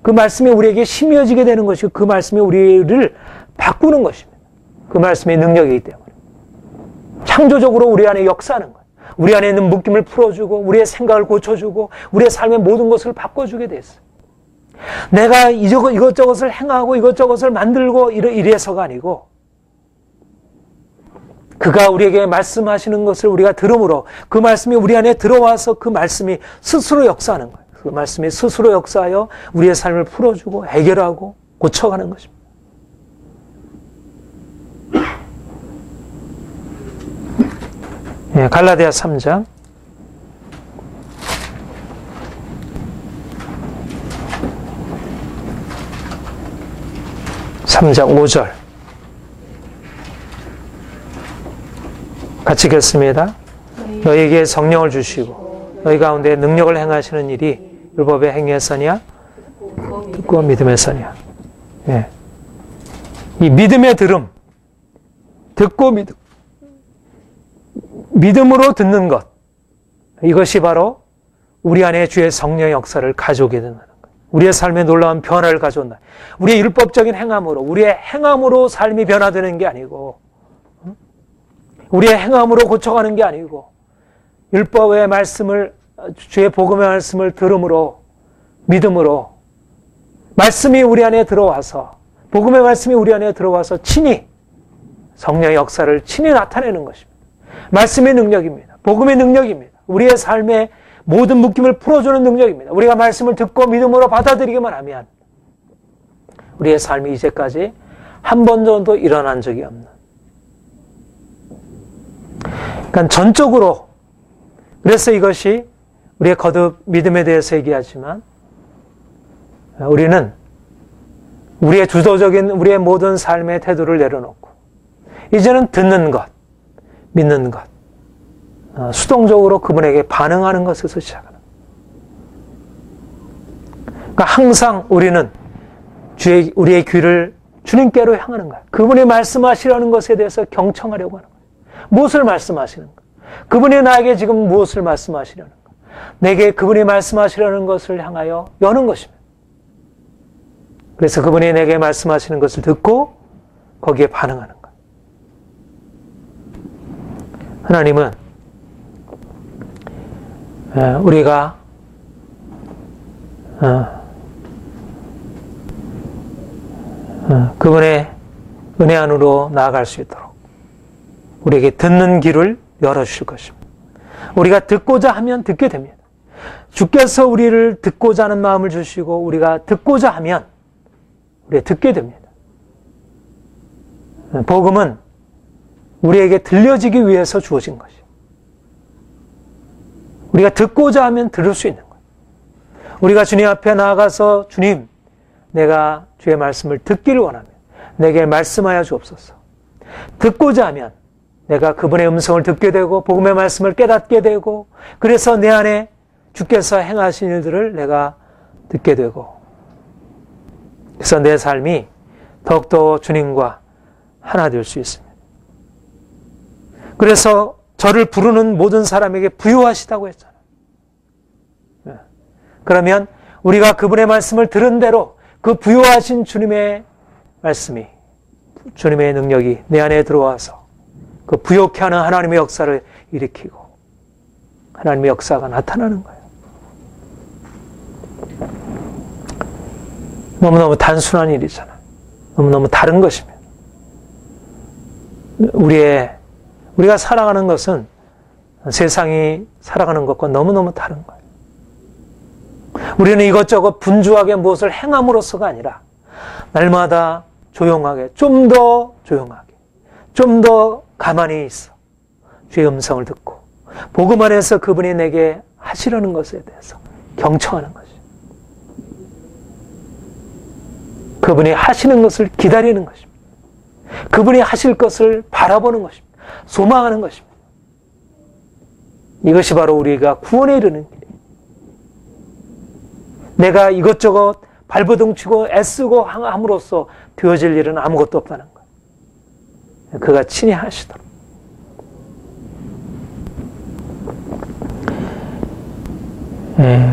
그 말씀이 우리에게 심어지게 되는 것이고 그 말씀이 우리를 바꾸는 것입니다. 그 말씀의 능력이기 때문에 창조적으로 우리 안에 역사하는 거예요. 우리 안에 있는 묶임을 풀어주고 우리의 생각을 고쳐주고 우리의 삶의 모든 것을 바꿔주게 됐어요. 내가 이것저것을 행하고 이것저것을 만들고 이래서가 아니고 그가 우리에게 말씀하시는 것을 우리가 들음으로 그 말씀이 우리 안에 들어와서 그 말씀이 스스로 역사하는 거예요. 그 말씀이 스스로 역사하여 우리의 삶을 풀어주고 해결하고 고쳐가는 것입니다. 갈라디아 3장 5절 같이 읽겠습니다. 너희에게 성령을 주시고 너희 가운데 능력을 행하시는 일이 율법의 행위에서냐 듣고 믿음에서냐. 이 믿음의 들음, 듣고 믿음으로 듣는 것, 이것이 바로 우리 안에 주의 성령의 역사를 가져오게 된다는 거예요. 우리의 삶에 놀라운 변화를 가져온다. 우리의 율법적인 행함으로, 우리의 행함으로 삶이 변화되는 게 아니고 우리의 행함으로 고쳐가는 게 아니고 율법의 말씀을, 주의 복음의 말씀을 들음으로, 믿음으로 말씀이 우리 안에 들어와서, 복음의 말씀이 우리 안에 들어와서 친히 성령의 역사를 친히 나타내는 것입니다. 말씀의 능력입니다. 복음의 능력입니다. 우리의 삶의 모든 묶임을 풀어주는 능력입니다. 우리가 말씀을 듣고 믿음으로 받아들이기만 하면 우리의 삶이 이제까지 한 번 정도 일어난 적이 없는, 그러니까 전적으로, 그래서 이것이 우리의 거듭 믿음에 대해서 얘기하지만 우리는 우리의 주도적인 우리의 모든 삶의 태도를 내려놓고 이제는 듣는 것, 믿는 것, 수동적으로 그분에게 반응하는 것에서 시작하는. 그러니까 항상 우리는 우리의 귀를 주님께로 향하는 거야. 그분이 말씀하시려는 것에 대해서 경청하려고 하는 거야. 무엇을 말씀하시는 거야? 그분이 나에게 지금 무엇을 말씀하시려는 거야? 내게 그분이 말씀하시려는 것을 향하여 여는 것입니다. 그래서 그분이 내게 말씀하시는 것을 듣고 거기에 반응하는 거야. 하나님은 우리가 그분의 은혜 안으로 나아갈 수 있도록 우리에게 듣는 길을 열어주실 것입니다. 우리가 듣고자 하면 듣게 됩니다. 주께서 우리를 듣고자 하는 마음을 주시고 우리가 듣고자 하면 우리가 듣게 됩니다. 복음은 우리에게 들려지기 위해서 주어진 것이에요. 우리가 듣고자 하면 들을 수 있는 거예요. 우리가 주님 앞에 나아가서 주님, 내가 주의 말씀을 듣기를 원하며 내게 말씀하여 주옵소서. 듣고자 하면 내가 그분의 음성을 듣게 되고 복음의 말씀을 깨닫게 되고 그래서 내 안에 주께서 행하신 일들을 내가 듣게 되고 그래서 내 삶이 더욱더 주님과 하나 될 수 있습니다. 그래서 저를 부르는 모든 사람에게 부요하시다고 했잖아요. 그러면 우리가 그분의 말씀을 들은 대로 그 부요하신 주님의 말씀이, 주님의 능력이 내 안에 들어와서 그 부욕해 하는 하나님의 역사를 일으키고 하나님의 역사가 나타나는 거예요. 너무너무 단순한 일이잖아요. 너무너무 다른 것입니다. 우리가 살아가는 것은 세상이 살아가는 것과 너무너무 다른 거예요. 우리는 이것저것 분주하게 무엇을 행함으로써가 아니라 날마다 조용하게, 좀 더 조용하게, 좀 더 가만히 있어 주의 음성을 듣고 복음 안에서 그분이 내게 하시려는 것에 대해서 경청하는 것이, 그분이 하시는 것을 기다리는 것입니다. 그분이 하실 것을 바라보는 것입니다. 소망하는 것입니다. 이것이 바로 우리가 구원에 이르는 길이에요. 내가 이것저것 발버둥 치고 애쓰고 함으로써 되어질 일은 아무것도 없다는 거예요. 그가 친히 하시도록.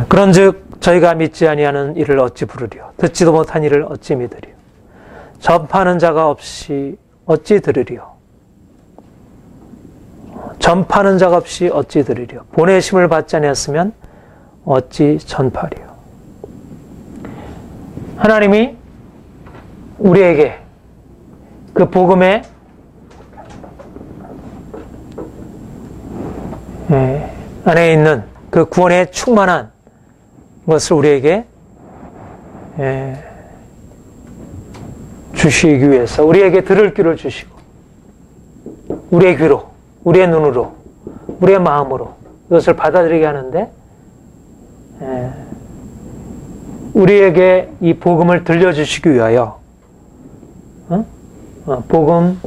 그런즉 저희가 믿지 아니하는 일을 어찌 부르리요, 듣지도 못한 일을 어찌 믿으리요, 전파하는 자가 없이 어찌 들으리요, 전파하는 자가 없이 어찌 들으리요, 보내심을 받지 아니했으면 어찌 전파하리요. 하나님이 우리에게 그 복음의 안에 있는 그 구원에 충만한 것을 우리에게 주시기 위해서 우리에게 들을 귀를 주시고 우리의 귀로, 우리의 눈으로, 우리의 마음으로 이것을 받아들이게 하는데 우리에게 이 복음을 들려주시기 위하여 복음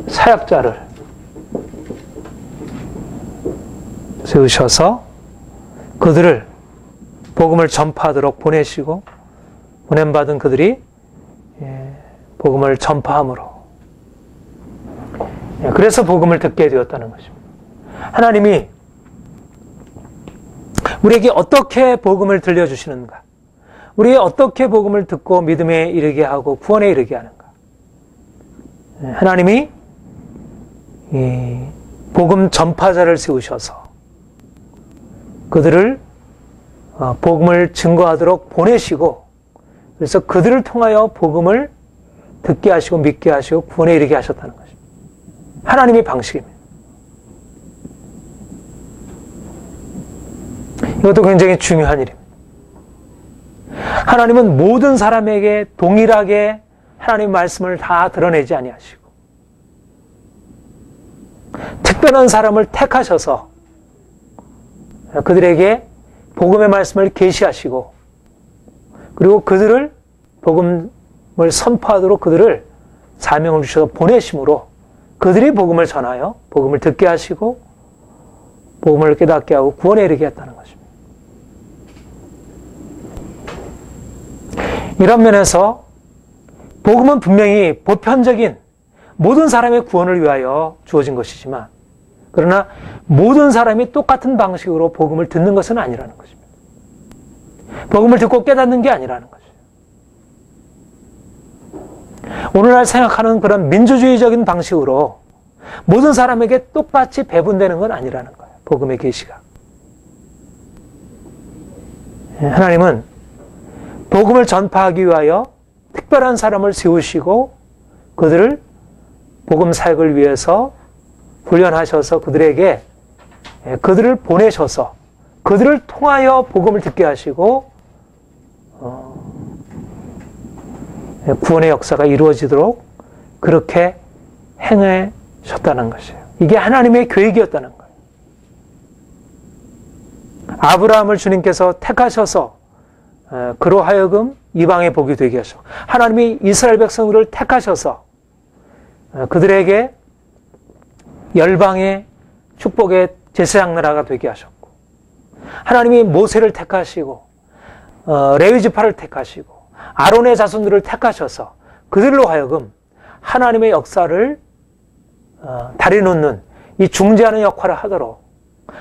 사역자를 세우셔서 그들을 복음을 전파하도록 보내시고 보냄받은 그들이 복음을 전파함으로 그래서 복음을 듣게 되었다는 것입니다. 하나님이 우리에게 어떻게 복음을 들려주시는가? 우리에게 어떻게 복음을 듣고 믿음에 이르게 하고 구원에 이르게 하는가? 하나님이 이 복음 전파자를 세우셔서 그들을 복음을 증거하도록 보내시고 그래서 그들을 통하여 복음을 듣게 하시고 믿게 하시고 구원에 이르게 하셨다는 것입니다. 하나님의 방식입니다. 이것도 굉장히 중요한 일입니다. 하나님은 모든 사람에게 동일하게 하나님의 말씀을 다 드러내지 아니하시고 특별한 사람을 택하셔서 그들에게 복음의 말씀을 계시하시고 그리고 그들을 복음을 선포하도록 그들을 사명을 주셔서 보내심으로 그들이 복음을 전하여 복음을 듣게 하시고 복음을 깨닫게 하고 구원에 이르게 했다는 것입니다. 이런 면에서 복음은 분명히 보편적인 모든 사람의 구원을 위하여 주어진 것이지만 그러나 모든 사람이 똑같은 방식으로 복음을 듣는 것은 아니라는 것입니다. 복음을 듣고 깨닫는 게 아니라는 것이에요. 오늘날 생각하는 그런 민주주의적인 방식으로 모든 사람에게 똑같이 배분되는 건 아니라는 거예요. 복음의 계시가. 하나님은 복음을 전파하기 위하여 특별한 사람을 세우시고 그들을 복음 사역을 위해서 훈련하셔서 그들에게 그들을 보내셔서 그들을 통하여 복음을 듣게 하시고 구원의 역사가 이루어지도록 그렇게 행하셨다는 것이에요. 이게 하나님의 계획이었다는 거예요. 아브라함을 주님께서 택하셔서 그로 하여금 이방의 복이 되게 하시고 하나님이 이스라엘 백성들을 택하셔서 그들에게 열방의 축복의 제사장 나라가 되게 하셨고 하나님이 모세를 택하시고 레위 지파를 택하시고 아론의 자손들을 택하셔서 그들로 하여금 하나님의 역사를 다리 놓는 이 중재하는 역할을 하도록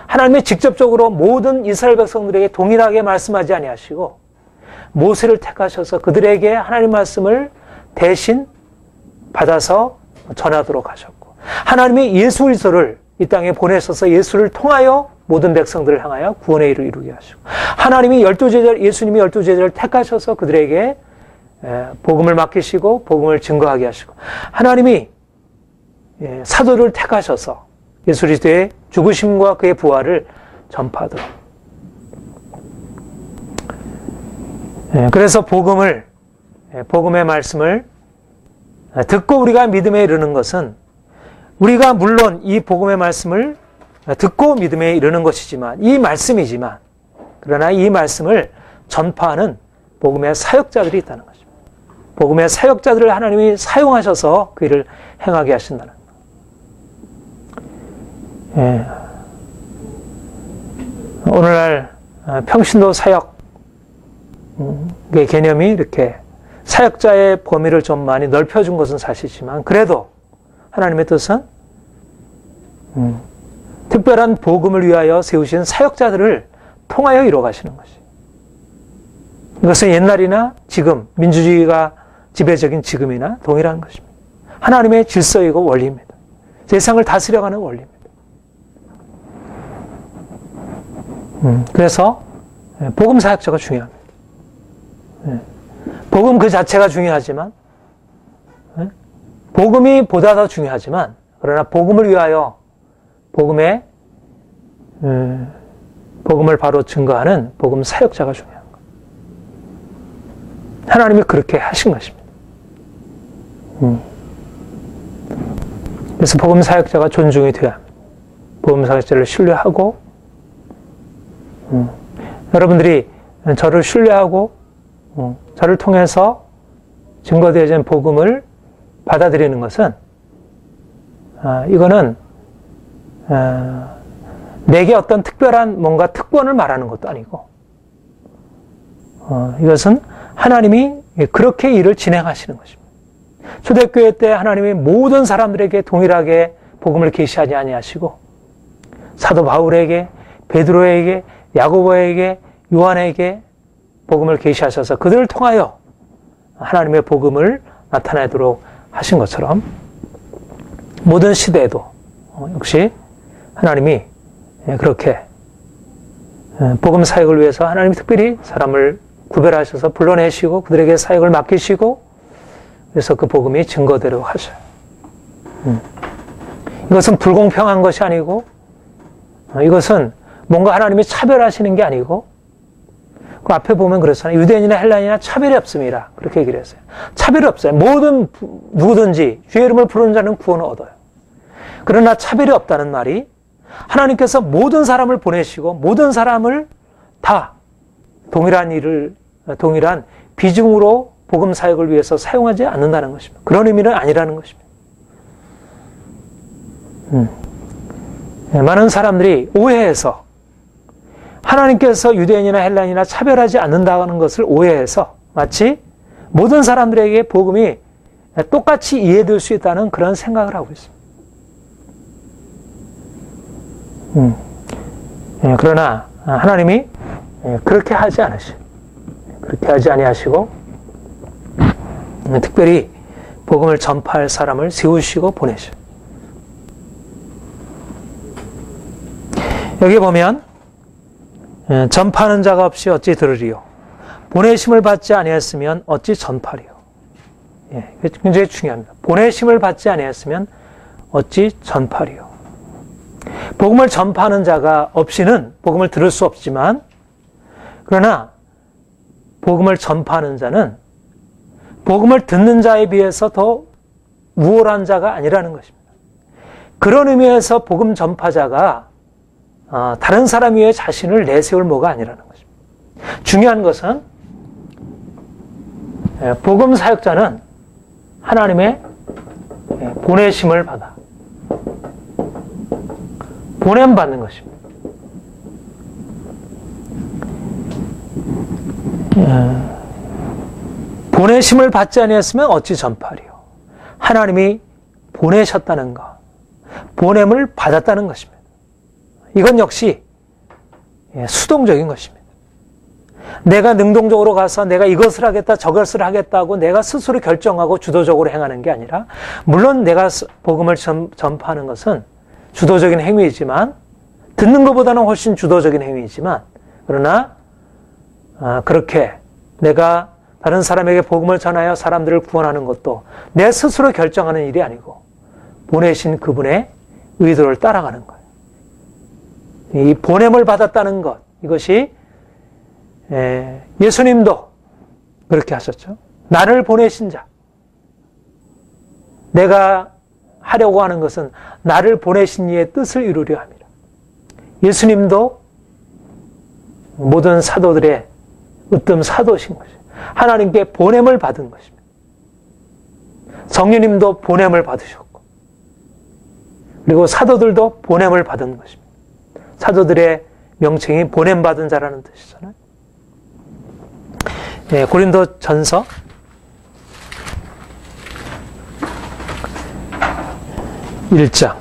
하나님이 직접적으로 모든 이스라엘 백성들에게 동일하게 말씀하지 아니하시고 모세를 택하셔서 그들에게 하나님 말씀을 대신 받아서 전하도록 하셨고 하나님이 예수 그리스도를 이 땅에 보내셔서 예수를 통하여 모든 백성들을 향하여 구원의 일을 이루게 하시고, 하나님이 예수님이 12제자를 택하셔서 그들에게 복음을 맡기시고 복음을 증거하게 하시고, 하나님이 사도를 택하셔서 예수 그리스도의 죽으심과 그의 부활을 전파하도록. 그래서 복음의 말씀을 듣고 우리가 믿음에 이르는 것은, 우리가 물론 이 복음의 말씀을 듣고 믿음에 이르는 것이지만, 이 말씀이지만, 그러나 이 말씀을 전파하는 복음의 사역자들이 있다는 것입니다. 복음의 사역자들을 하나님이 사용하셔서 그 일을 행하게 하신다는 것. 오늘날 평신도 사역의 개념이 이렇게 사역자의 범위를 좀 많이 넓혀준 것은 사실이지만, 그래도 하나님의 뜻은 특별한 복음을 위하여 세우신 사역자들을 통하여 이루어가시는 것이. 이것은 옛날이나 지금, 민주주의가 지배적인 지금이나 동일한 것입니다. 하나님의 질서이고 원리입니다. 세상을 다스려가는 원리입니다. 그래서 복음 사역자가 중요합니다. 복음 그 자체가 중요하지만, 복음이 보다 더 중요하지만, 그러나 복음을 위하여 복음을 바로 증거하는 복음 사역자가 중요한 것. 하나님이 그렇게 하신 것입니다. 그래서 복음 사역자가 존중이 되어야 합니다. 복음 사역자를 신뢰하고, 여러분들이 저를 신뢰하고 저를 통해서 증거되어진 복음을 받아들이는 것은, 이거는 내게 어떤 특별한 뭔가 특권을 말하는 것도 아니고, 이것은 하나님이 그렇게 일을 진행하시는 것입니다. 초대교회 때 하나님이 모든 사람들에게 동일하게 복음을 계시하지 아니하시고, 사도 바울에게, 베드로에게, 야고보에게, 요한에게 복음을 계시하셔서 그들을 통하여 하나님의 복음을 나타내도록 하신 것처럼, 모든 시대에도 역시 하나님이 그렇게 복음 사역을 위해서 하나님이 특별히 사람을 구별하셔서 불러내시고 그들에게 사역을 맡기시고, 그래서 그 복음이 증거되도록 하셔요. 이것은 불공평한 것이 아니고, 이것은 뭔가 하나님이 차별하시는 게 아니고, 그 앞에 보면 그렇잖아요. 유대인이나 헬라인이나 차별이 없습니다. 그렇게 얘기를 했어요. 차별이 없어요. 누구든지 주의 이름을 부르는 자는 구원을 얻어요. 그러나 차별이 없다는 말이, 하나님께서 모든 사람을 보내시고 모든 사람을 다 동일한 비중으로 복음 사역을 위해서 사용하지 않는다는 것입니다. 그런 의미는 아니라는 것입니다. 많은 사람들이 오해해서 하나님께서 유대인이나 헬라인이나 차별하지 않는다는 것을 오해해서 마치 모든 사람들에게 복음이 똑같이 이해될 수 있다는 그런 생각을 하고 있습니다. 그러나 하나님이 그렇게 하지 않으시고, 그렇게 하지 아니하시고 특별히 복음을 전파할 사람을 세우시고 보내셔. 여기 보면 전파하는 자가 없이 어찌 들으리요, 보내심을 받지 아니했으면 어찌 전파리요. 굉장히 중요합니다. 보내심을 받지 아니했으면 어찌 전파리요. 복음을 전파하는 자가 없이는 복음을 들을 수 없지만, 그러나 복음을 전파하는 자는 복음을 듣는 자에 비해서 더 우월한 자가 아니라는 것입니다. 그런 의미에서 복음 전파자가 다른 사람 위에 자신을 내세울 뭐가 아니라는 것입니다. 중요한 것은 복음 사역자는 하나님의 보내심을 받아 보냄받는 것입니다. 보내심을 받지 아니했으면 어찌 전파리요. 하나님이 보내셨다는 것, 보냄을 받았다는 것입니다. 이건 역시 수동적인 것입니다. 내가 능동적으로 가서 내가 이것을 하겠다 저것을 하겠다고 내가 스스로 결정하고 주도적으로 행하는 게 아니라, 물론 내가 복음을 전파하는 것은 주도적인 행위이지만, 듣는 것보다는 훨씬 주도적인 행위이지만, 그러나 그렇게 내가 다른 사람에게 복음을 전하여 사람들을 구원하는 것도 내 스스로 결정하는 일이 아니고 보내신 그분의 의도를 따라가는 거예요. 이 보냄을 받았다는 것, 이것이 예수님도 그렇게 하셨죠. 나를 보내신 자. 내가 하려고 하는 것은 나를 보내신 이의 뜻을 이루려 합니다. 예수님도 모든 사도들의 으뜸 사도신 것이에요. 하나님께 보냄을 받은 것입니다. 성령님도 보냄을 받으셨고, 그리고 사도들도 보냄을 받은 것입니다. 사도들의 명칭이 보냄받은 자라는 뜻이잖아요. 네, 고린도 전서 1장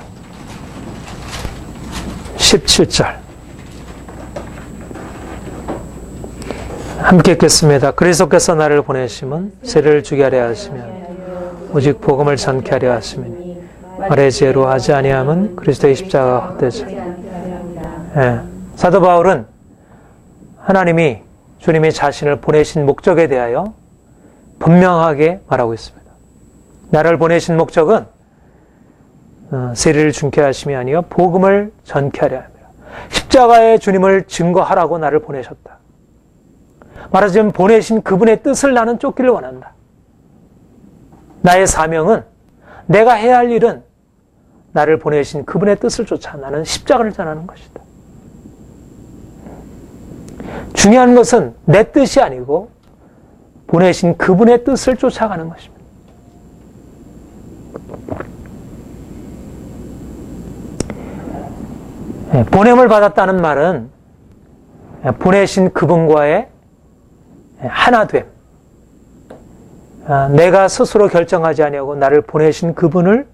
17절 함께 읽겠습니다. 그리스도께서 나를 보내심은 세를 주게 하려 하시면 오직 복음을 전케 하려 하심이니 말의 지혜로 하지 아니함은 그리스도의 십자가가 헛되죠. 네. 사도 바울은 하나님이 주님이 자신을 보내신 목적에 대하여 분명하게 말하고 있습니다. 나를 보내신 목적은 세리를 준케 하심이 아니요 복음을 전케 하려 합니다. 십자가의 주님을 증거하라고 나를 보내셨다. 말하자면 보내신 그분의 뜻을 나는 쫓기를 원한다. 나의 사명은, 내가 해야 할 일은 나를 보내신 그분의 뜻을 쫓아 나는 십자가를 전하는 것이다. 중요한 것은 내 뜻이 아니고 보내신 그분의 뜻을 쫓아가는 것입니다. 보냄을 받았다는 말은 보내신 그분과의 하나됨, 내가 스스로 결정하지 아니하고 나를 보내신 그분을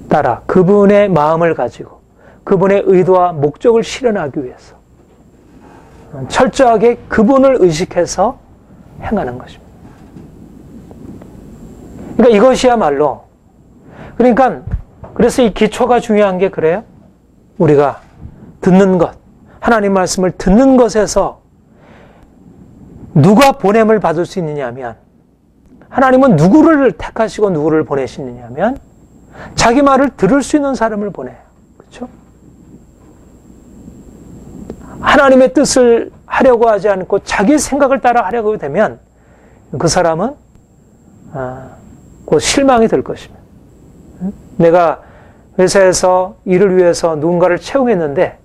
따라 그분의 마음을 가지고 그분의 의도와 목적을 실현하기 위해서 철저하게 그분을 의식해서 행하는 것입니다. 그러니까 이것이야말로, 그래서 이 기초가 중요한 게 그래요. 우리가 듣는 것, 하나님 말씀을 듣는 것에서 누가 보냄을 받을 수 있느냐면, 하나님은 누구를 택하시고 누구를 보내시느냐면 자기 말을 들을 수 있는 사람을 보내요. 그렇죠? 하나님의 뜻을 하려고 하지 않고 자기 생각을 따라 하려고 되면 그 사람은 곧 실망이 될 것입니다. 내가 회사에서 일을 위해서 누군가를 채용했는데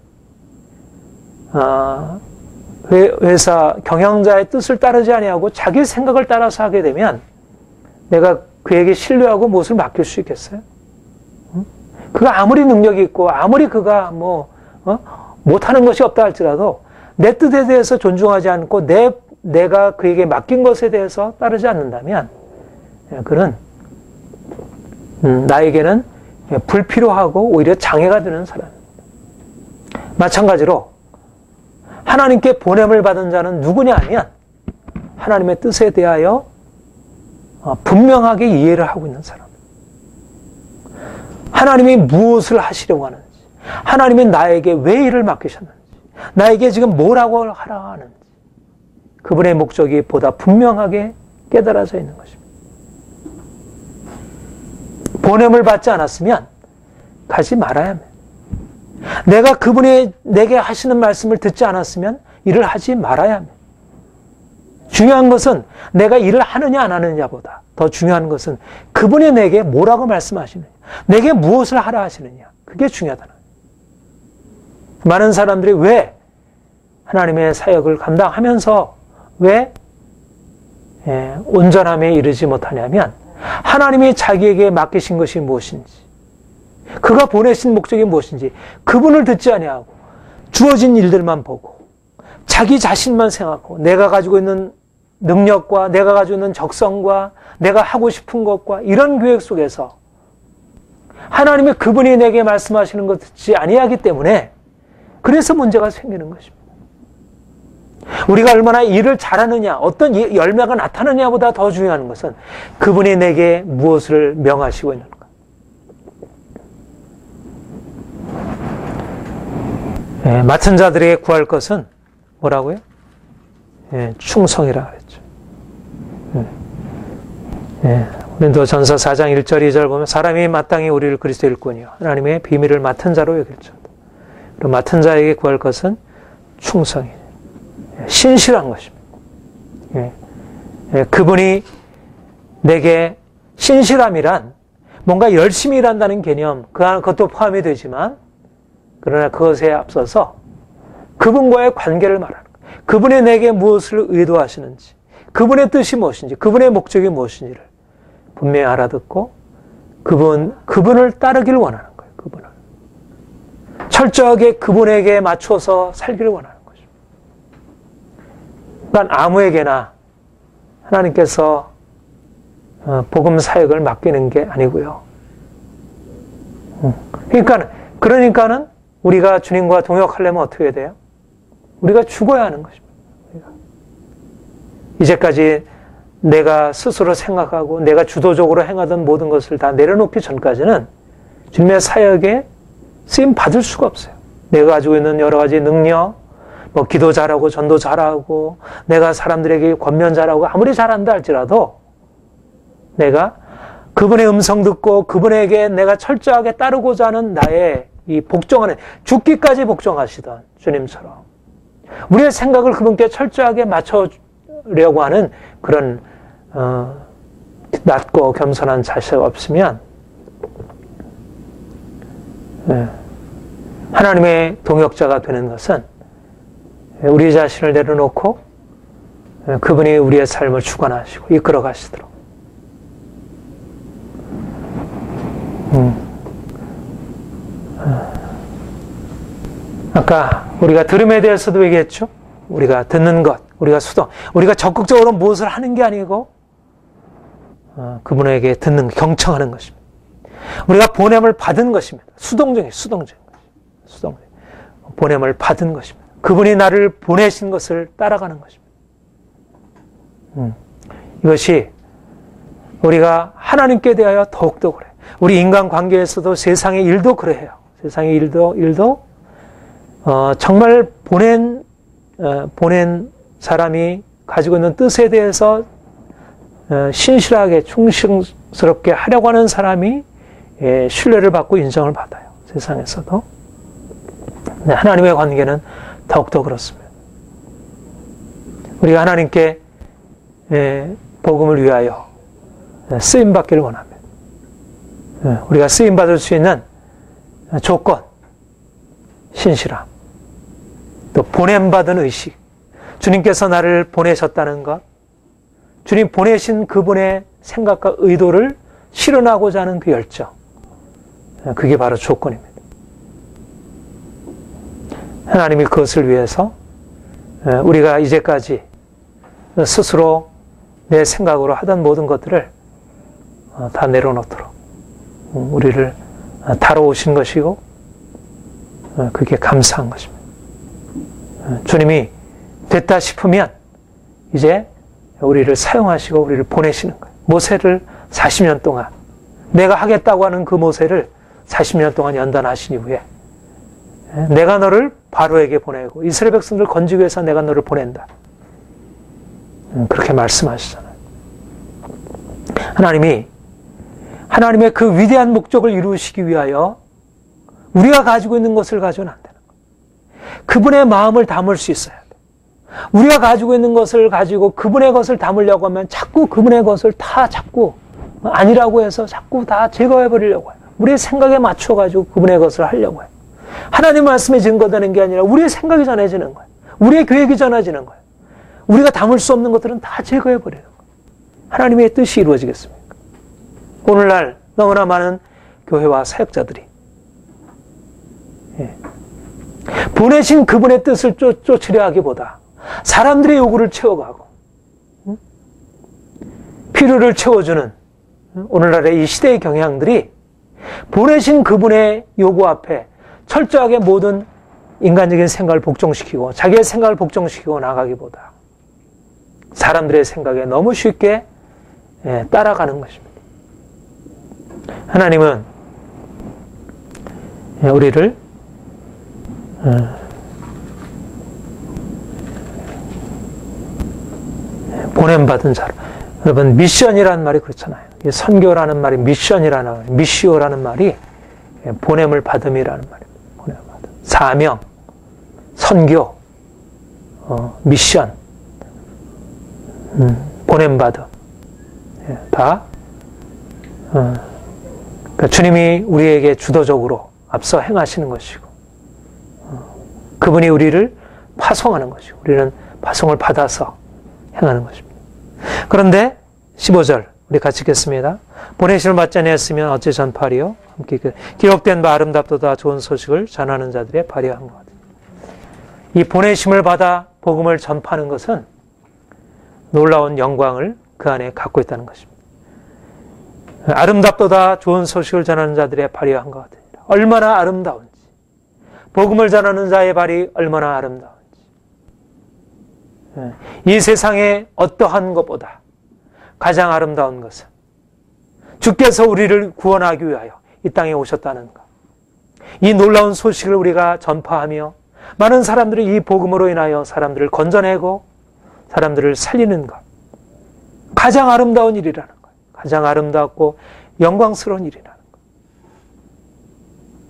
회사 경영자의 뜻을 따르지 아니하고 자기 생각을 따라서 하게 되면 내가 그에게 신뢰하고 무엇을 맡길 수 있겠어요? 그가 아무리 능력이 있고 아무리 그가 못하는 것이 없다 할지라도 내 뜻에 대해서 존중하지 않고 내가 그에게 맡긴 것에 대해서 따르지 않는다면 그는 나에게는 불필요하고 오히려 장애가 되는 사람입니다. 마찬가지로 하나님께 보냄을 받은 자는 누구냐 하면 하나님의 뜻에 대하여 분명하게 이해를 하고 있는 사람. 하나님이 무엇을 하시려고 하는지, 하나님이 나에게 왜 일을 맡기셨는지, 나에게 지금 뭐라고 하라 하는지 그분의 목적이 보다 분명하게 깨달아져 있는 것입니다. 보냄을 받지 않았으면 가지 말아야 합니다. 내가 그분이 내게 하시는 말씀을 듣지 않았으면 일을 하지 말아야 합니다. 중요한 것은 내가 일을 하느냐 안 하느냐보다 더 중요한 것은 그분이 내게 뭐라고 말씀하시느냐, 내게 무엇을 하라 하시느냐, 그게 중요하다. 많은 사람들이 왜 하나님의 사역을 감당하면서 왜 온전함에 이르지 못하냐면 하나님이 자기에게 맡기신 것이 무엇인지, 그가 보내신 목적이 무엇인지 그분을 듣지 아니하고 주어진 일들만 보고 자기 자신만 생각하고 내가 가지고 있는 능력과 내가 가지고 있는 적성과 내가 하고 싶은 것과 이런 계획 속에서 하나님이 그분이 내게 말씀하시는 것 듣지 아니하기 때문에 그래서 문제가 생기는 것입니다. 우리가 얼마나 일을 잘하느냐, 어떤 열매가 나타나느냐보다 더 중요한 것은 그분이 내게 무엇을 명하시고 있는 것. 맡은 자들에게 구할 것은 뭐라고요? 충성이라 그랬죠. 고린도전서 4장 1절 2절 보면 사람이 마땅히 우리를 그리스도 일꾼이요 하나님의 비밀을 맡은 자로 여길지어다. 그리고 맡은 자에게 구할 것은 충성이에요. 신실한 것입니다. 그분이 내게 신실함이란 뭔가 열심히 일한다는 개념, 그것도 포함이 되지만 그러나 그것에 앞서서 그분과의 관계를 말하는 거예요. 그분이 내게 무엇을 의도하시는지, 그분의 뜻이 무엇인지, 그분의 목적이 무엇인지를 분명히 알아듣고 그분을 따르기를 원하는 거예요. 그분을 철저하게 그분에게 맞춰서 살기를 원하는 거죠. 그러니까 아무에게나 하나님께서 복음 사역을 맡기는 게 아니고요. 그러니까는 우리가 주님과 동역하려면 어떻게 해야 돼요? 우리가 죽어야 하는 것입니다. 이제까지 내가 스스로 생각하고 내가 주도적으로 행하던 모든 것을 다 내려놓기 전까지는 주님의 사역에 쓰임 받을 수가 없어요. 내가 가지고 있는 여러 가지 능력, 기도 잘하고 전도 잘하고 내가 사람들에게 권면 잘하고 아무리 잘한다 할지라도 내가 그분의 음성 듣고 그분에게 내가 철저하게 따르고자 하는 나의 이 복종하는, 죽기까지 복종하시던 주님처럼 우리의 생각을 그분께 철저하게 맞춰려고 하는 그런 낮고 겸손한 자세가 없으면 하나님의 동역자가 되는 것은 우리 자신을 내려놓고 그분이 우리의 삶을 주관하시고 이끌어 가시도록 아까 우리가 들음에 대해서도 얘기했죠. 우리가 듣는 것, 우리가 수동, 우리가 적극적으로 무엇을 하는 게 아니고 그분에게 듣는, 경청하는 것입니다. 우리가 보냄을 받은 것입니다. 수동적인 것입니다. 보냄을 받은 것입니다. 그분이 나를 보내신 것을 따라가는 것입니다. 이것이 우리가 하나님께 대하여 더욱더 그래요. 우리 인간관계에서도 세상의 일도 그래요. 세상의 일도 정말 보낸 사람이 가지고 있는 뜻에 대해서 신실하게 충성스럽게 하려고 하는 사람이 신뢰를 받고 인정을 받아요. 세상에서도. 하나님의 관계는 더욱더 그렇습니다. 우리가 하나님께 복음을 위하여 쓰임받기를 원합니다. 우리가 쓰임받을 수 있는 조건, 신실함, 또 보냄받은 의식, 주님께서 나를 보내셨다는 것, 주님 보내신 그분의 생각과 의도를 실현하고자 하는 그 열정, 그게 바로 조건입니다. 하나님이 그것을 위해서 우리가 이제까지 스스로 내 생각으로 하던 모든 것들을 다 내려놓도록 우리를 다뤄오신 것이고 그게 감사한 것입니다. 주님이 됐다 싶으면 이제 우리를 사용하시고 우리를 보내시는 거예요. 모세를 40년 동안 내가 하겠다고 하는 그 모세를 40년 동안 연단하신 이후에 내가 너를 바로에게 보내고 이스라엘 백성들을 건지기 위해서 내가 너를 보낸다. 그렇게 말씀하시잖아요. 하나님의 그 위대한 목적을 이루시기 위하여 우리가 가지고 있는 것을 가지고는 안 되는 거예요. 그분의 마음을 담을 수 있어야 돼요. 우리가 가지고 있는 것을 가지고 그분의 것을 담으려고 하면 자꾸 그분의 것을 다 자꾸 아니라고 해서 자꾸 다 제거해 버리려고 해요. 우리의 생각에 맞춰가지고 그분의 것을 하려고 해요. 하나님 말씀에 증거되는 게 아니라 우리의 생각이 전해지는 거예요. 우리의 계획이 전해지는 거예요. 우리가 담을 수 없는 것들은 다 제거해 버리는 거예요. 하나님의 뜻이 이루어지겠습니까? 오늘날 너무나 많은 교회와 사역자들이 보내신 그분의 뜻을 쫓으려 하기보다 사람들의 요구를 채워가고 필요를 채워주는 오늘날의 이 시대의 경향들이 보내신 그분의 요구 앞에 철저하게 모든 인간적인 생각을 복종시키고 자기의 생각을 복종시키고 나가기보다 사람들의 생각에 너무 쉽게 따라가는 것입니다. 하나님은 우리를 보냄받은 자로. 여러분, 미션이라는 말이 그렇잖아요. 선교라는 말이 미션이라는 말, 미시오라는 말이 보냄을 받음이라는 말이에요. 보냄을 받음. 사명, 선교, 미션, 보냄받음. 다 그러니까 주님이 우리에게 주도적으로 앞서 행하시는 것이고 그분이 우리를 파송하는 것이고 우리는 파송을 받아서 행하는 것입니다. 그런데 15절 우리 같이 읽겠습니다. 보내심을 받지 아니했으면 어찌 전파하리요? 함께 기록된 바 아름답도다 좋은 소식을 전하는 자들의 발휘한 것 같아요. 이 보내심을 받아 복음을 전파하는 것은 놀라운 영광을 그 안에 갖고 있다는 것입니다. 아름답도다 좋은 소식을 전하는 자들의 발휘한 것 같아요. 얼마나 아름다운지, 복음을 전하는 자의 발이 얼마나 아름다운지, 이 세상의 어떠한 것보다 가장 아름다운 것은 주께서 우리를 구원하기 위하여 이 땅에 오셨다는 것. 이 놀라운 소식을 우리가 전파하며 많은 사람들이 이 복음으로 인하여 사람들을 건져내고 사람들을 살리는 것. 가장 아름다운 일이라는 것. 가장 아름답고 영광스러운 일이라는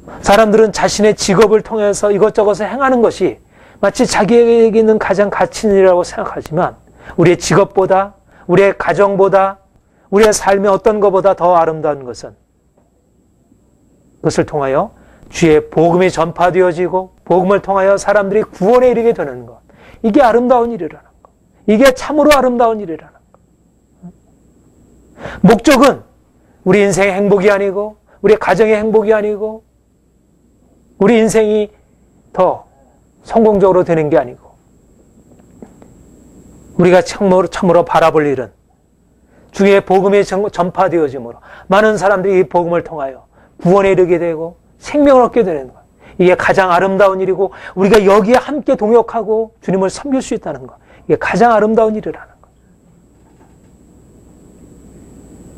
것. 사람들은 자신의 직업을 통해서 이것저것을 행하는 것이 마치 자기에게 있는 가장 가치 있는 일이라고 생각하지만 우리의 직업보다 우리의 가정보다 우리의 삶의 어떤 것보다 더 아름다운 것은 그것을 통하여 주의 복음이 전파되어지고 복음을 통하여 사람들이 구원에 이르게 되는 것. 이게 아름다운 일이라는 것. 이게 참으로 아름다운 일이라는 것. 목적은 우리 인생의 행복이 아니고 우리 가정의 행복이 아니고 우리 인생이 더 성공적으로 되는 게 아니고 우리가 참으로 바라볼 일은 주의 복음이 전파되어짐으로 많은 사람들이 이 복음을 통하여 구원에 이르게 되고 생명을 얻게 되는 것. 이게 가장 아름다운 일이고 우리가 여기에 함께 동역하고 주님을 섬길 수 있다는 것. 이게 가장 아름다운 일이라는 것.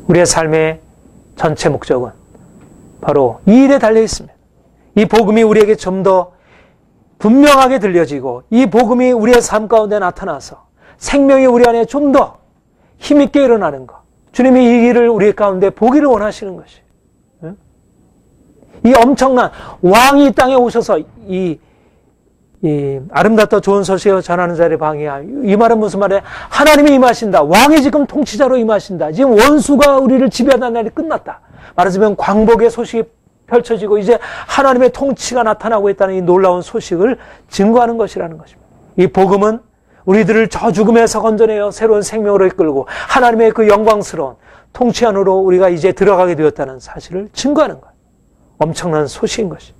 우리의 삶의 전체 목적은 바로 이 일에 달려 있습니다. 이 복음이 우리에게 좀 더 분명하게 들려지고 이 복음이 우리의 삶 가운데 나타나서 생명이 우리 안에 좀 더 힘있게 일어나는 것. 주님이 이 일을 우리 가운데 보기를 원하시는 것이. 이 엄청난 왕이 이 땅에 오셔서 이 아름답다 좋은 소식을 전하는 자를 방해하. 이 말은 무슨 말이에요? 하나님이 임하신다. 왕이 지금 통치자로 임하신다. 지금 원수가 우리를 지배하는 날이 끝났다. 말하자면 광복의 소식이 펼쳐지고 이제 하나님의 통치가 나타나고 있다는 이 놀라운 소식을 증거하는 것이라는 것입니다. 이 복음은 우리들을 저 죽음에서 건져내어 새로운 생명으로 이끌고 하나님의 그 영광스러운 통치 안으로 우리가 이제 들어가게 되었다는 사실을 증거하는 것. 엄청난 소식인 것입니다.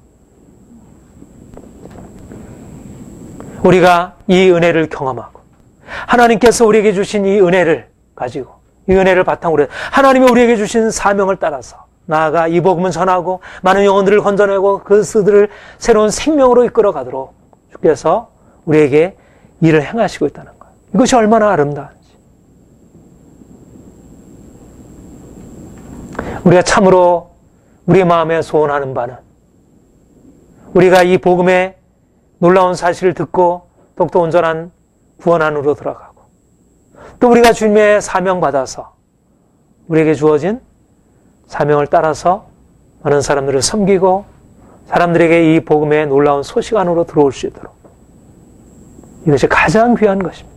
우리가 이 은혜를 경험하고 하나님께서 우리에게 주신 이 은혜를 가지고 이 은혜를 바탕으로 하나님이 우리에게 주신 사명을 따라서 나아가 이 복음을 전하고 많은 영혼들을 건져내고 그들을 새로운 생명으로 이끌어 가도록 주께서 우리에게 일을 행하시고 있다는 것. 이것이 얼마나 아름다운지. 우리가 참으로 우리 마음에 소원하는 바는 우리가 이 복음의 놀라운 사실을 듣고 더욱더 온전한 구원 안으로 들어가고 또 우리가 주님의 사명받아서 우리에게 주어진 사명을 따라서 많은 사람들을 섬기고 사람들에게 이 복음의 놀라운 소식 안으로 들어올 수 있도록 이것이 가장 귀한 것입니다.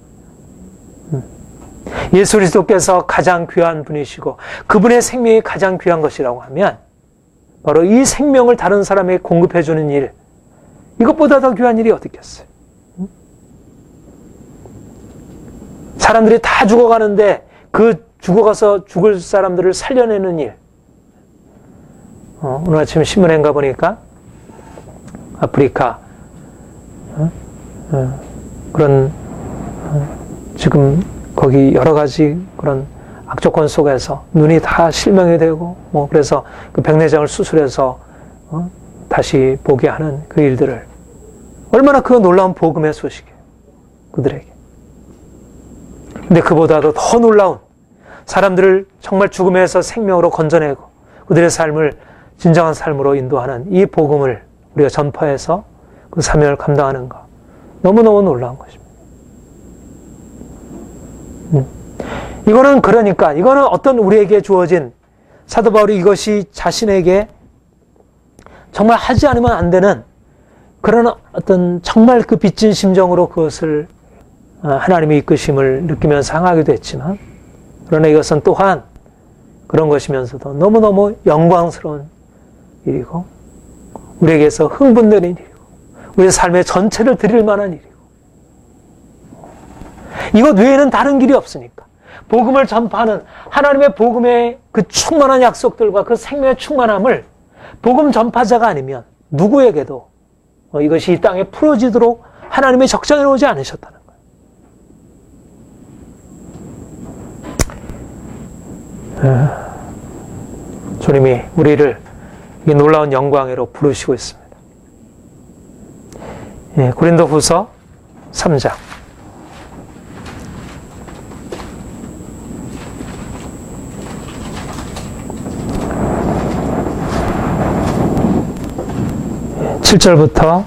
예수 그리스도께서 가장 귀한 분이시고 그분의 생명이 가장 귀한 것이라고 하면 바로 이 생명을 다른 사람에게 공급해 주는 일, 이것보다 더 귀한 일이 어떻겠어요? 사람들이 다 죽어가는데 그 죽어가서 죽을 사람들을 살려내는 일. 오늘 아침 신문에 가보니까 아프리카 그런 지금 거기 여러 가지 그런 악조건 속에서 눈이 다 실명이 되고 그래서 그 백내장을 수술해서 다시 보게 하는 그 일들을 얼마나 그 놀라운 복음의 소식이에요. 그들에게. 근데 그보다도 더 놀라운 사람들을 정말 죽음에서 생명으로 건져내고 그들의 삶을 진정한 삶으로 인도하는 이 복음을 우리가 전파해서 그 사명을 감당하는 것. 너무너무 놀라운 것입니다. 이거는 어떤 우리에게 주어진 사도 바울이 이것이 자신에게 정말 하지 않으면 안 되는 그런 어떤 정말 그 빚진 심정으로 그것을 하나님의 이끄심을 느끼면서 항하기도 했지만 그러나 이것은 또한 그런 것이면서도 너무너무 영광스러운 일이고 우리에게서 흥분되는 일이고 우리의 삶의 전체를 드릴 만한 일이고 이것 외에는 다른 길이 없으니까 복음을 전파하는 하나님의 복음의 그 충만한 약속들과 그 생명의 충만함을 복음 전파자가 아니면 누구에게도 이것이 이 땅에 풀어지도록 하나님의 적정해 오지 않으셨다는 거예요. 주님이 우리를 이 놀라운 영광으로 부르시고 있습니다. 고린도후서 3장 7절부터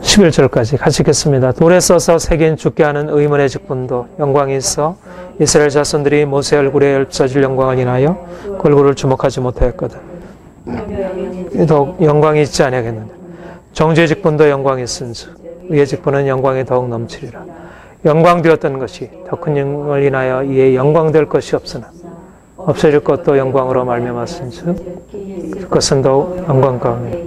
11절까지 같이 읽겠습니다. 돌에 써서 새긴 죽게 하는 의문의 직분도 영광이 있어 이스라엘 자손들이 모세 얼굴에 읊어질 영광을 인하여 그 얼굴을 주목하지 못하였거든. 더욱 영광이 있지 아니하겠느냐. 정죄의 직분도 영광이 있은즉 의의 직분은 영광이 더욱 넘치리라. 영광되었던 것이 더 큰 영광을 인하여 이에 영광될 것이 없으나 없어질 것도 영광으로 말미암았은즉 그것은 더욱 영광 가운데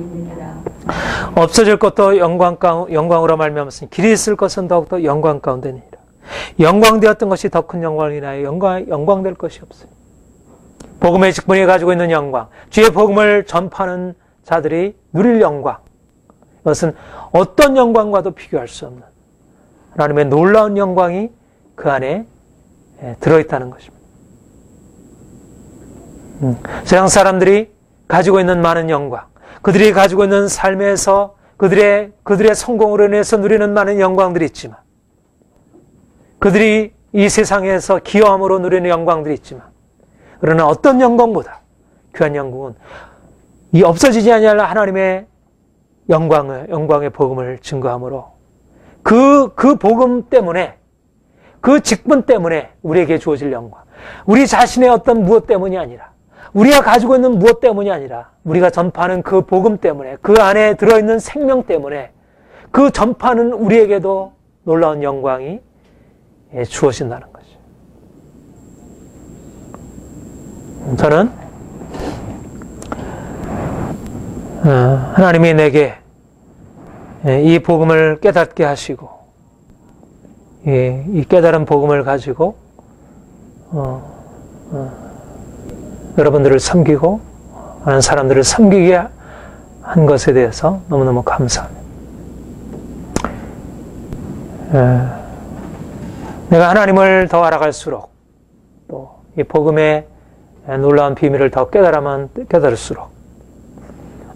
없어질 것도 영광으로 말미암았으니 길이 있을 것은 더욱더 영광 가운데니라. 영광되었던 것이 더 큰 영광을 인하여 영광될 것이 없으니 복음의 직분이 가지고 있는 영광, 주의 복음을 전파하는 자들이 누릴 영광, 이것은 어떤 영광과도 비교할 수 없는 하나님의 놀라운 영광이 그 안에 들어있다는 것입니다. 세상 사람들이 가지고 있는 많은 영광, 그들이 가지고 있는 삶에서 그들의 성공으로 인해서 누리는 많은 영광들이 있지만 그들이 이 세상에서 기여함으로 누리는 영광들이 있지만 그러나 어떤 영광보다 귀한 영광은 이 없어지지 아니할 하나님의 영광의 복음을 증거함으로 그 복음 때문에 그 직분 때문에 우리에게 주어질 영광, 우리 자신의 어떤 무엇 때문이 아니라 우리가 가지고 있는 무엇 때문이 아니라 우리가 전파하는 그 복음 때문에 그 안에 들어있는 생명 때문에 그 전파하는 우리에게도 놀라운 영광이 주어진다는 거죠. 저는 하나님이 내게 이 복음을 깨닫게 하시고 이 깨달은 복음을 가지고 여러분들을 섬기고 많은 사람들을 섬기게 한 것에 대해서 너무너무 감사합니다. 내가 하나님을 더 알아갈수록 또 이 복음의 놀라운 비밀을 더 깨달을수록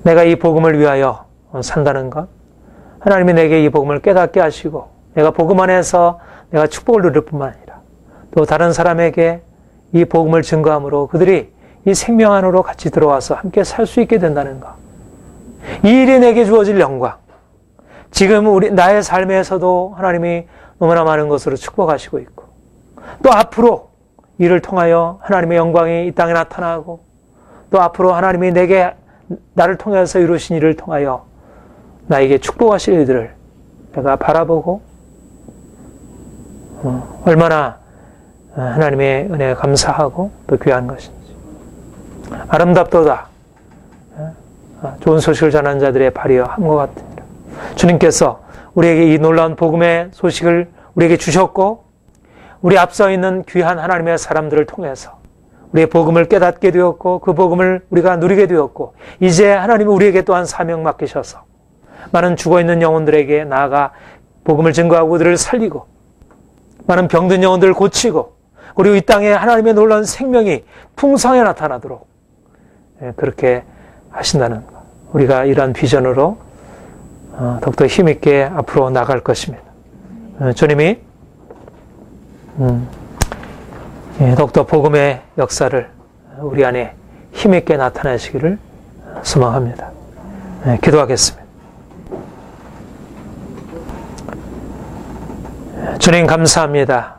내가 이 복음을 위하여 산다는 것, 하나님이 내게 이 복음을 깨닫게 하시고 내가 복음 안에서 내가 축복을 누릴 뿐만 아니라 또 다른 사람에게 이 복음을 증거함으로 그들이 이 생명 안으로 같이 들어와서 함께 살 수 있게 된다는 것. 이 일이 내게 주어질 영광. 지금 나의 삶에서도 하나님이 너무나 많은 것으로 축복하시고 있고 또 앞으로 이를 통하여 하나님의 영광이 이 땅에 나타나고 또 앞으로 하나님이 나를 통해서 이루신 일을 통하여 나에게 축복하실 일들을 내가 바라보고 얼마나 하나님의 은혜에 감사하고 또 귀한 것인지 아름답도다. 좋은 소식을 전하는 자들의 발이여 함과 같으니라. 주님께서 우리에게 이 놀라운 복음의 소식을 우리에게 주셨고 우리 앞서 있는 귀한 하나님의 사람들을 통해서 우리의 복음을 깨닫게 되었고 그 복음을 우리가 누리게 되었고 이제 하나님이 우리에게 또한 사명 맡기셔서 많은 죽어있는 영혼들에게 나아가 복음을 증거하고 그들을 살리고 많은 병든 영혼들을 고치고 그리고 이 땅에 하나님의 놀라운 생명이 풍성하게 나타나도록 그렇게 하신다는 것. 우리가 이러한 비전으로 더욱더 힘있게 앞으로 나갈 것입니다. 주님이 더욱더 복음의 역사를 우리 안에 힘있게 나타내시기를 소망합니다. 기도하겠습니다. 주님 감사합니다.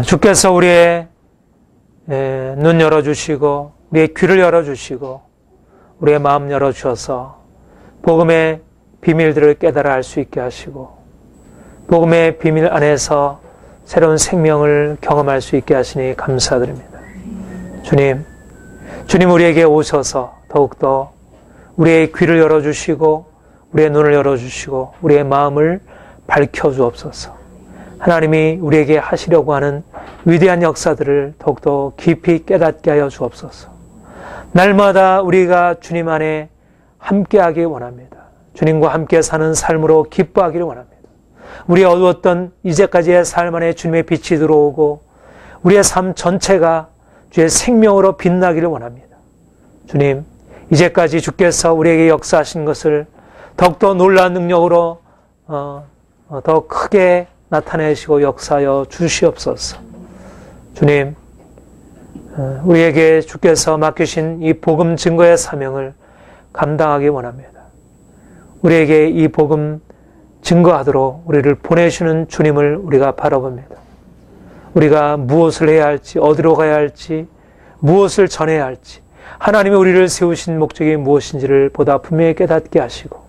주께서 우리의 눈 열어주시고 우리의 귀를 열어주시고 우리의 마음 열어주셔서 복음의 비밀들을 깨달아 알 수 있게 하시고 복음의 비밀 안에서 새로운 생명을 경험할 수 있게 하시니 감사드립니다. 주님 우리에게 오셔서 더욱더 우리의 귀를 열어주시고 우리의 눈을 열어주시고 우리의 마음을 밝혀주옵소서. 하나님이 우리에게 하시려고 하는 위대한 역사들을 더욱더 깊이 깨닫게 하여 주옵소서. 날마다 우리가 주님 안에 함께하기 원합니다. 주님과 함께 사는 삶으로 기뻐하기를 원합니다. 우리의 어두웠던 이제까지의 삶 안에 주님의 빛이 들어오고 우리의 삶 전체가 주의 생명으로 빛나기를 원합니다. 주님, 이제까지 주께서 우리에게 역사하신 것을 더욱더 놀라운 능력으로 더 크게 나타내시고 역사하여 주시옵소서. 주님, 우리에게 주께서 맡기신 이 복음 증거의 사명을 감당하기 원합니다. 우리에게 이 복음 증거하도록 우리를 보내주는 주님을 우리가 바라봅니다. 우리가 무엇을 해야 할지, 어디로 가야 할지, 무엇을 전해야 할지, 하나님이 우리를 세우신 목적이 무엇인지를 보다 분명히 깨닫게 하시고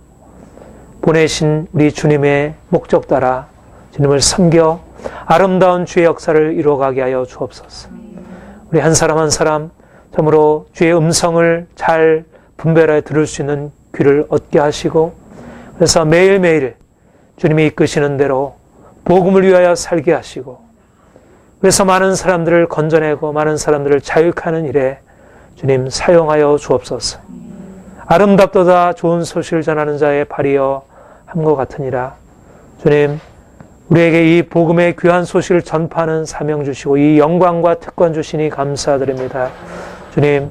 보내신 우리 주님의 목적 따라 주님을 섬겨 아름다운 주의 역사를 이루어가게 하여 주옵소서. 우리 한 사람 한 사람 참으로 주의 음성을 잘 분별하여 들을 수 있는 귀를 얻게 하시고 그래서 매일매일 주님이 이끄시는 대로 복음을 위하여 살게 하시고 그래서 많은 사람들을 건져내고 많은 사람들을 자유하는 일에 주님 사용하여 주옵소서. 아름답도다 좋은 소식을 전하는 자의 발이여 함과 같으니라. 주님, 우리에게 이 복음의 귀한 소식을 전파하는 사명 주시고 이 영광과 특권 주시니 감사드립니다. 주님,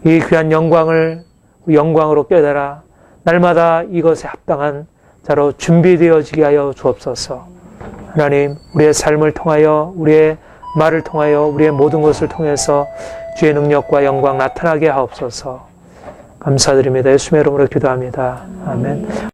이 귀한 영광으로 깨달아 날마다 이것에 합당한 자로 준비되어지게 하여 주옵소서. 하나님, 우리의 삶을 통하여 우리의 말을 통하여 우리의 모든 것을 통해서 주의 능력과 영광 나타나게 하옵소서. 감사드립니다. 예수님의 이름으로 기도합니다. 아멘.